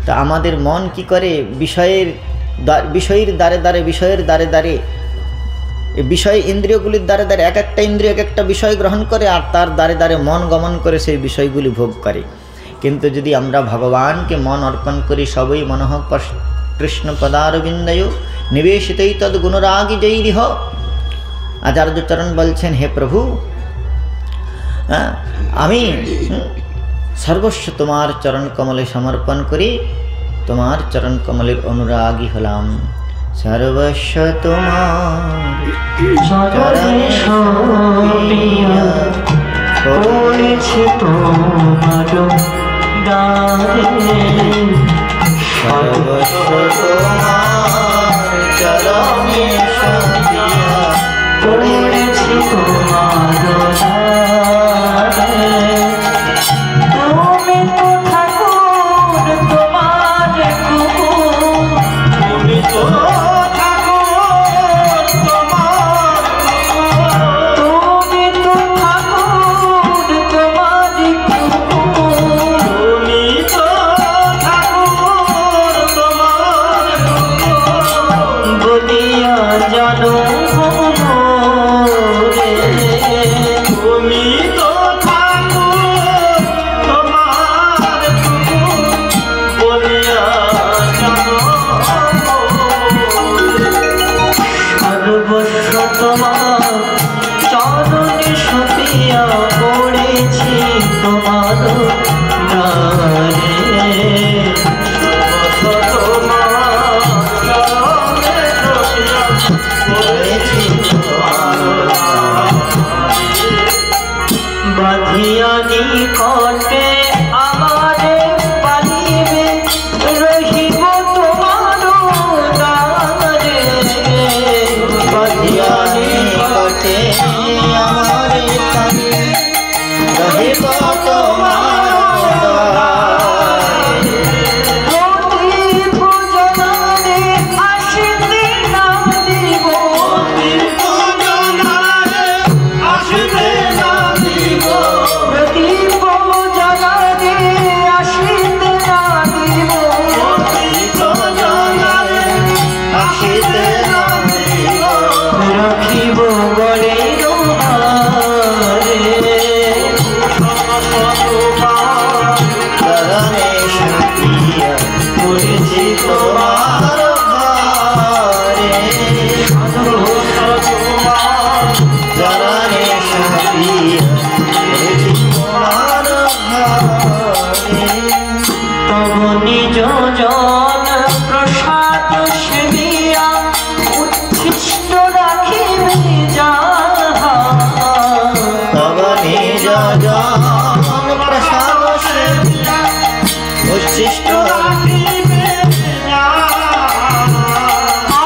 S1: তা আমাদের মন কি করে? বিষয়ের দ্বারে দ্বারে, বিষয়ের দ্বারে দ্বারে, বিষয় ইন্দ্রিয়গুলির দ্বারে দ্বারে এক একটা ইন্দ্রিয় এক একটা বিষয় গ্রহণ করে, আর তার দ্বারে দ্বারে মন গমন করে সেই বিষয়গুলি ভোগ করে। কিন্তু যদি আমরা ভগবানকে মন অর্পণ করি, সবই মনঃ কৃষ্ণ পদারবিন্দয় নিবেশিতৈ তদ্গুণরাগী জৈরিহ। আচার্যচরণ বলছেন, হে প্রভু, আমি সর্বস্ব তোমার চরণ কমলে সমর্পণ করি, তোমার চরণ কমলের অনুরাগী হলাম। সর্বস্ব তোমার চরণে সপিয়া
S2: পড়েছি তোমার দ্বারে,
S1: সর্বস্ব তোমার চরণে সপিয়া
S2: পড়েছি তোমার দ্বারে। তুমি তো ঠাকুর, তোমার কুকুর, তুমি তো ঠাকুর, তোমার কুকুর, তুমি তো ঠাকুর, তোমার কুকুর, তুমি তো ঠাকুর, তোমার কুকুর বলিয়া জানো রে। তুমি তো ঠাকুর, তোমার কুকুর বলিয়া জানো। সর্বস্ব তোমার চরণে সপিয়া পড়েছি তোমার দ্বারে, সর্বস্ব তোমার চরণে সপিয়া পড়েছি তোমার দ্বারে। বাঁধিয়া নিকটে আমারে পালিবে, রহিব তোমার দ্বারে। বাঁধিয়া
S1: নিকটে আমারে পালিবে, রহিব তোমার দ্বারে।
S2: প্রদীপ জ্বালানে আসিতে না দিব, প্রদীপ জ্বালানে আসিতে না দিব, প্রদীপ জ্বালানে আসিতে না দিব, প্রদীপ জ্বালানে
S1: আসিতে না দিব।
S2: রাখিব গলে তোমারে।
S1: চরণে সপিয়া পড়েছি তোমার দ্বারে। চরণে সপিয়া পড়েছি তোমার দ্বারে।
S2: তব নিজ জন প্রসাদ সেবিয়া উচ্ছিষ্ট রাখিবে যাহা,
S1: তব নিজ জন প্রসাদ সেবিয়া উচ্ছিষ্ট
S2: রাখিবে যাহা।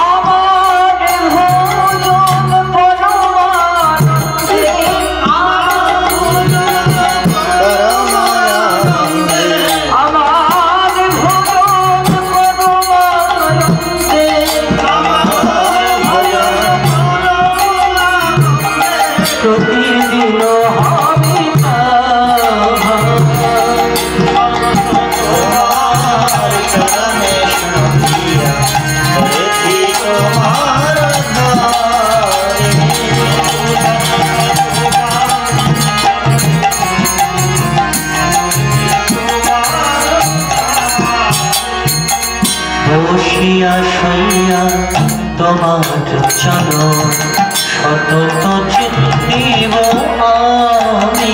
S2: আমার ভোজন পরমানন্দে, আমার ভোজন
S1: পরমানন্দে,
S2: আমার ভোজন পরমানন্দে, আমার ভোজন পরমানন্দে প্রতিদিন হবে তাহা।
S1: তোমার চরণে সপিয়া পড়েছি তোমার দ্বারে।
S2: বসিয়া শইয়া তোমার চরণ সতত চিন্তিব আমি,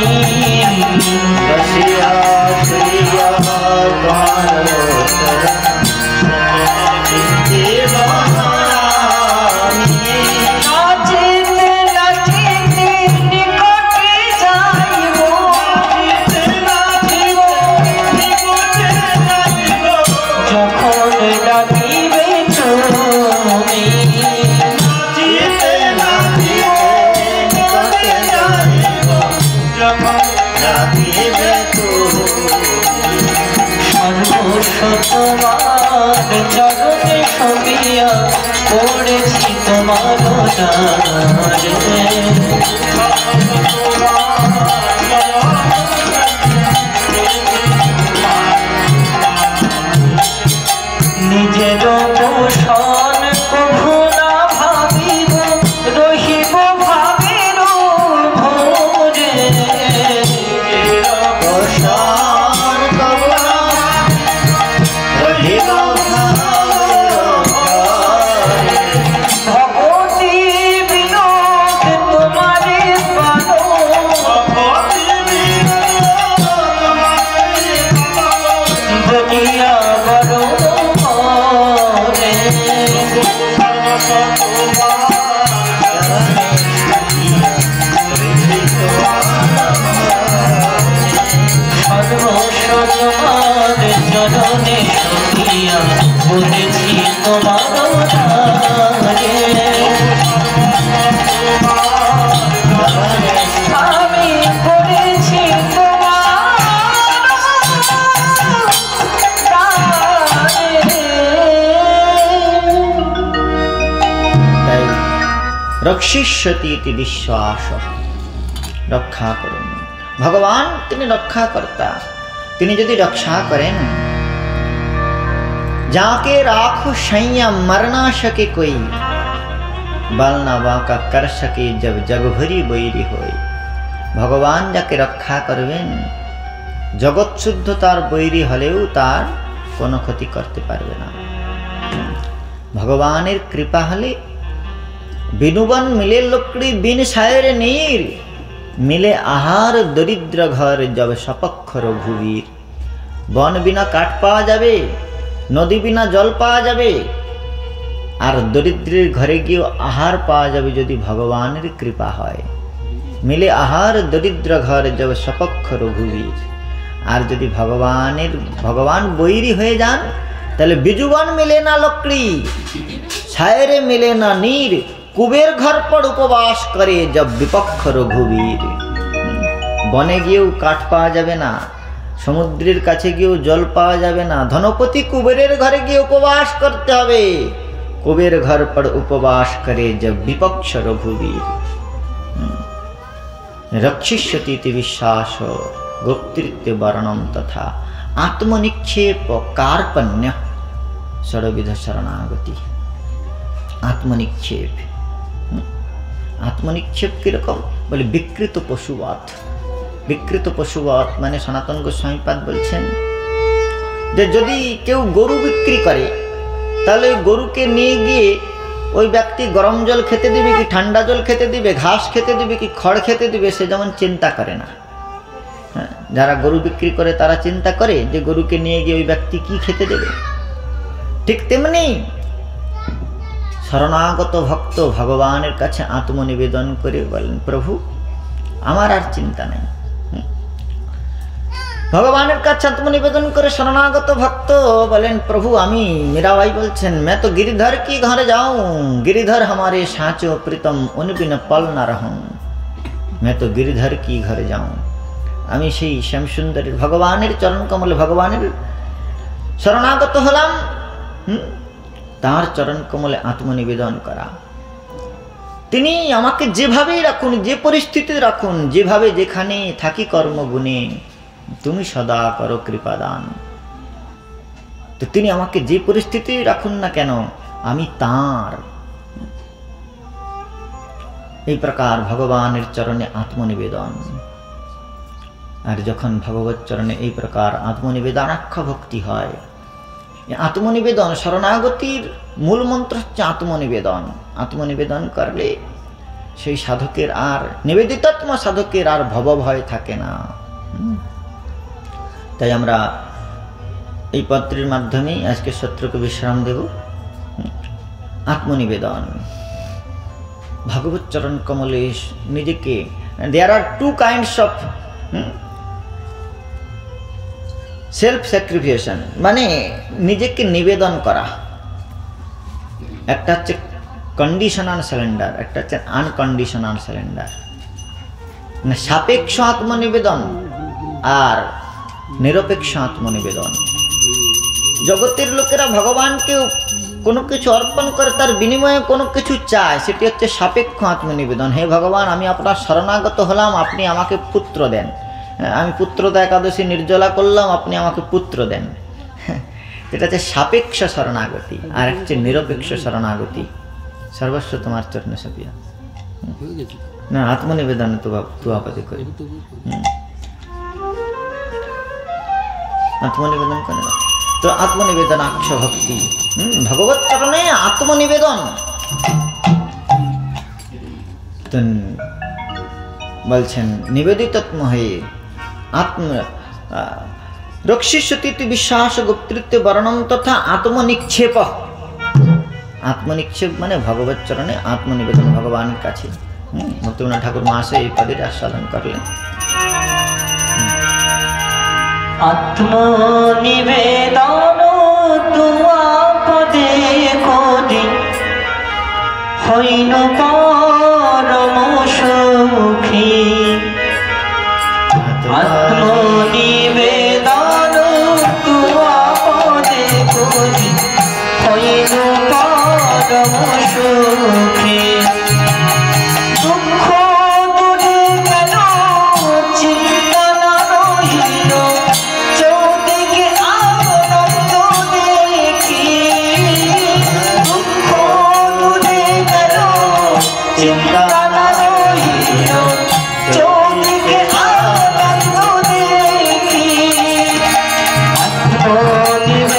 S1: বসিয়া শুইয়া তোমার চরণ চিন্তিব আমি।
S2: নাচিতে নাচিতে নিকটে যাইব, নাচিব নিকটে যাইব, যখন ডাকিবে তুমি। নাচিতে নাচিতে নিকটে যাইব, যখন
S1: ডাকিবে তুমি।
S2: সর্বস্ব তোমার চরণে সপিয়া নিজের পোষণ কভু না ভাবিব, রহিব ভাবের ভোরে।
S1: পোষণ কভু না রহিব
S2: ভগবতী বিনোদ তোমারে পালো, দুনিয়া বড় সর্বসম্মান চরণে সখিয়া বলেছি তোমার নামে। আমি করেছি
S1: রক্ষিষ্যতি ইতি বিশ্বাস। রক্ষা করুন ভগবান, তিনি রক্ষা কর্তা। তিনি যদি রক্ষা করেন, যাকে রাখো সैया मर ना सके कोई, बल ना बाका कर सके जब जग भरी बैरी होय। ভগবান যাকে রক্ষা করবেন, জগৎ শুদ্ধ তার বৈরী হলেও তার কোনো ক্ষতি করতে পারবে না। ভগবানের কৃপা হলে बिनुबन मिले लकड़ी बिन शायर नीर, मिले आहार दरिद्र घर जब सपक्ष रघुवीर। बन बिना काट पाওয়া যাবে, नदी बिना जल पाওয়া যাবে, আর দরিদ্রের ঘরে গিয়ে আহার পাওয়া যাবে যদি ভগবানের কৃপা হয়। মিলে আহার দরিদ্র ঘর जब सपक्ष रघुवीर। আর যদি ভগবান বৈরী হয়ে যান, তাহলে বিজুবন মিলে না লকড়ি, ছায়রে মিলে না নীর, कुबेर घर पर उपवास करे जब विपक्ष रघुवीर। बने गिয়েও কাঠ পাওয়া যাবে না, সমুদ্রের কাছে গিয়েও জল পাওয়া যাবে না, ধনপতি কুবেরের ঘরে গিয়ে উপবাস করতে হবে। कुबेर घर पर उपवास करे जब विपक्ष रघुवीर। रक्षिष्यति इति विश्वास गोप्तृत्व वर्णम तथा आत्मनिक्षेप कार्पण्य षड्विध शरणागति। आत्मनिक्षेप, आत्मनिक्षेप किरकम बोले विकृत पशुवत। विकृत पशुवत माने सनातन गोस्वामी पाद बोलছেন যে যদি কেউ গরু বিক্রি করে, তাহলে গরুকে নিয়ে গিয়ে ওই ব্যক্তি গরম জল খেতে দিবে কি ঠান্ডা জল খেতে দিবে, ঘাস খেতে দিবে কি খড় খেতে দিবে, সে যেমন চিন্তা করে না। যারা গরু বিক্রি করে তারা চিন্তা করে যে গরুকে নিয়ে গিয়ে ওই ব্যক্তি কি খেতে দেবে। ঠিক তেমনি শরণাগত ভক্ত ভগবানের কাছে আত্মনিবেদন করে বলেন, প্রভু আমার আর চিন্তা নেই। ভগবানের কাছে আত্মনিবেদন করে শরণাগত ভক্ত বলেন, প্রভু আমি, মীরাবাই বলছেন, मैं तो गिरिधर की घर जाऊं, गिरिधर हमारे साचो प्रीतम उन बिन पल न रहूं। मैं तो गिरिधर की घर जाऊं। আমি সেই শ্যামসুন্দরের ভগবানের চরণ কমলে ভগবানের শরণাগত হলাম। তার চরণ কমলে আত্মনিবেদন করা। তিনি আমাকে যেভাবেই রাখুন, যে পরিস্থিতিতে রাখুন, যেভাবে যেখানে থাকি কর্মগুণে, তুমি সদা করো কৃপাদান। তো তিনি আমাকে যে পরিস্থিতি রাখুন না কেন, আমি তাঁর। এই প্রকার ভগবানের চরণে আত্মনিবেদন। আর যখন ভগবত চরণে এই প্রকার আত্মনিবেদনাক্ষ ভক্তি হয়, আত্মনিবেদন শরণাগতির মূল মন্ত্র হচ্ছে আত্মনিবেদন। আত্মনিবেদন করলে সেই সাধকের আর, নিবেদিতাত্ম সাধকের আর ভবভয় থাকে না। তাই আমরা এই পত্রের মাধ্যমে আজকে সত্রকে বিশ্রাম দেব। আত্মনিবেদন, ভগবত চরণ কমলে নিজেকে, দেয়ার আর টু কাইন্ডস অফ সেলফ স্যাক্রিফিকেশন, মানে নিজেকে নিবেদন করা। একটা হচ্ছে কন্ডিশনাল সারেন্ডার, একটা হচ্ছে আনকন্ডিশনাল সারেন্ডার। মানে সাপেক্ষ আত্মনিবেদন আর নিরপেক্ষ আত্মনিবেদন। জগতের লোকেরা ভগবানকে কোনো কিছু অর্পণ করে, তার বিনিময়ে কোনো কিছু চায়, সেটি হচ্ছে সাপেক্ষ আত্মনিবেদন। হে ভগবান, আমি আপনার শরণাগত হলাম, আপনি আমাকে পুত্র দেন। আমি পুত্রদা একাদশী নির্জলা করলাম, আপনি আমাকে পুত্র দেন। এটা হচ্ছে সাপেক্ষ শরণাগতি, আর হচ্ছে নিরপেক্ষ শরণাগতি। সর্বস্ব তোমার চরণে সপিয়া। না, আত্মনিবেদন তু আপদে করি, আত্মনিবেদন করে না। তো আত্মনিবেদনাক্ষ ভক্তি, ভগবত চরণে আত্মনিবেদন। বলছেন নিবেদিতত্ম হয়ে আত্ম রক্ষিষ্যতি বিশ্বাস গুপ্তৃত্ব বর্ণম তথা আত্মনিক্ষেপ। আত্মনিক্ষেপ মানে ভগবত চরণে আত্মনিবেদন, ভগবানের কাছে। ভক্তিবিনোদ ঠাকুর মহাশয় এই পদের আস্বাদন করলেন।
S2: আত্মনিবেদন তুয়াপদে করি হইন পরম সুখী। আত্মনিবেদন তুয়াপদে করি হইন পরম সুখী। দুঃখ দূরে গেল চিন্তা না রহিল, চৌদিকে আনন্দ দেখি। দুঃখ দূরে গেল চিন্তা না রহিল, চৌদিকে আনন্দ দেখি। আত্মনিবেদন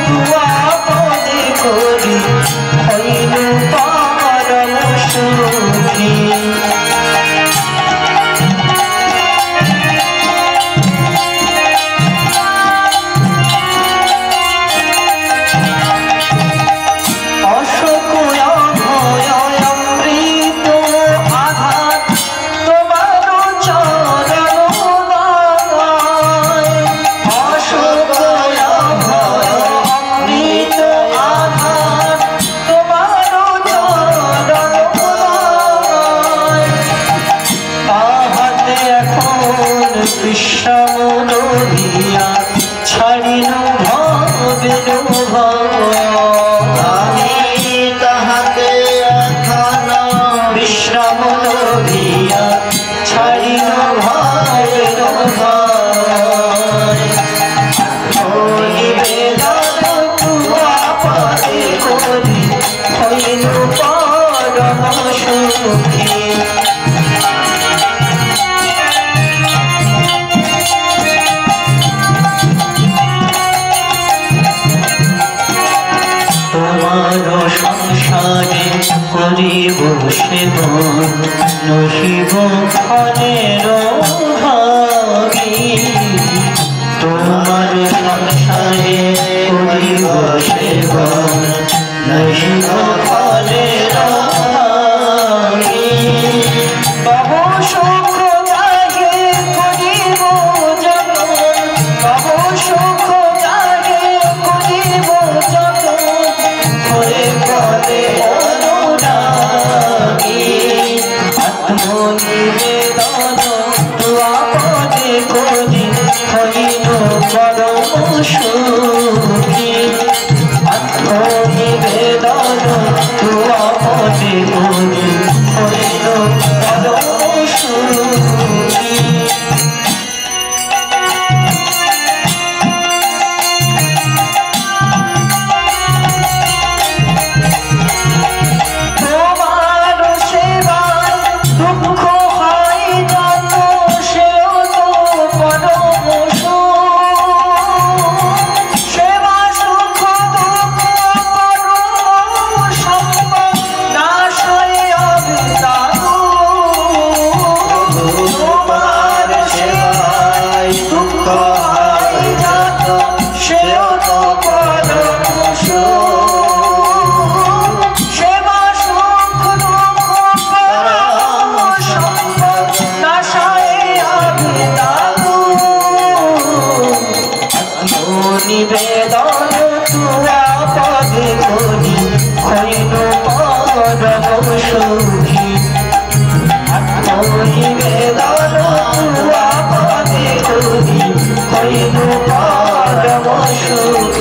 S2: তুয়াপদে করি হইল পরম সুখী। অশোক অভয় অমৃত আধার তোমার চরণ দায়। অশোক অভয় অমৃত আধার তোমার চরণ দায়। তাহাতে এখন বিশ্রাম লইয়া ছাড়িল ভবের ভয়।
S1: তাহাতে এখন
S2: বিশ্রাম লইয়া ছাড়িল ভবের ভয়। আত্মনিবেদন তুয়াপদে করি হইল পরম সুখী। তোমার সংসারে করিব সেবন, নহিব ফলের ভাগী। তোমার সংসারে করিব সেবন, নহিব ফলের ভাগী। বহু সুখ জাগে করিব যতন, বহু সুখ জাগে করিব যতন, হরে পদে অনুরাগী। আত্মনিবেদন তুয়াপদে করি হইল পরম সুখী। আত্মনিবেদন তুয়াপদে করি হইল পরম সুখী। তোমার সেবায় দুঃখ হয় যত, সেও তো পরম সুখ। সেবা সুখ দুঃখ পরম সম্পদ, নাশ হয় অবিদারু। তোমার সেবায় দুঃখ হয় যত, সেও তো পরম সুখ। সেবা সুখ দুঃখ পরম সম্পদ, নাশ হয় অবিদারু। আত্মনিবেদন তুয়াপদে করি হইল পরম সুখী। আত্মনিবেদন তুয়াপদে করি হইল পরম সুখী।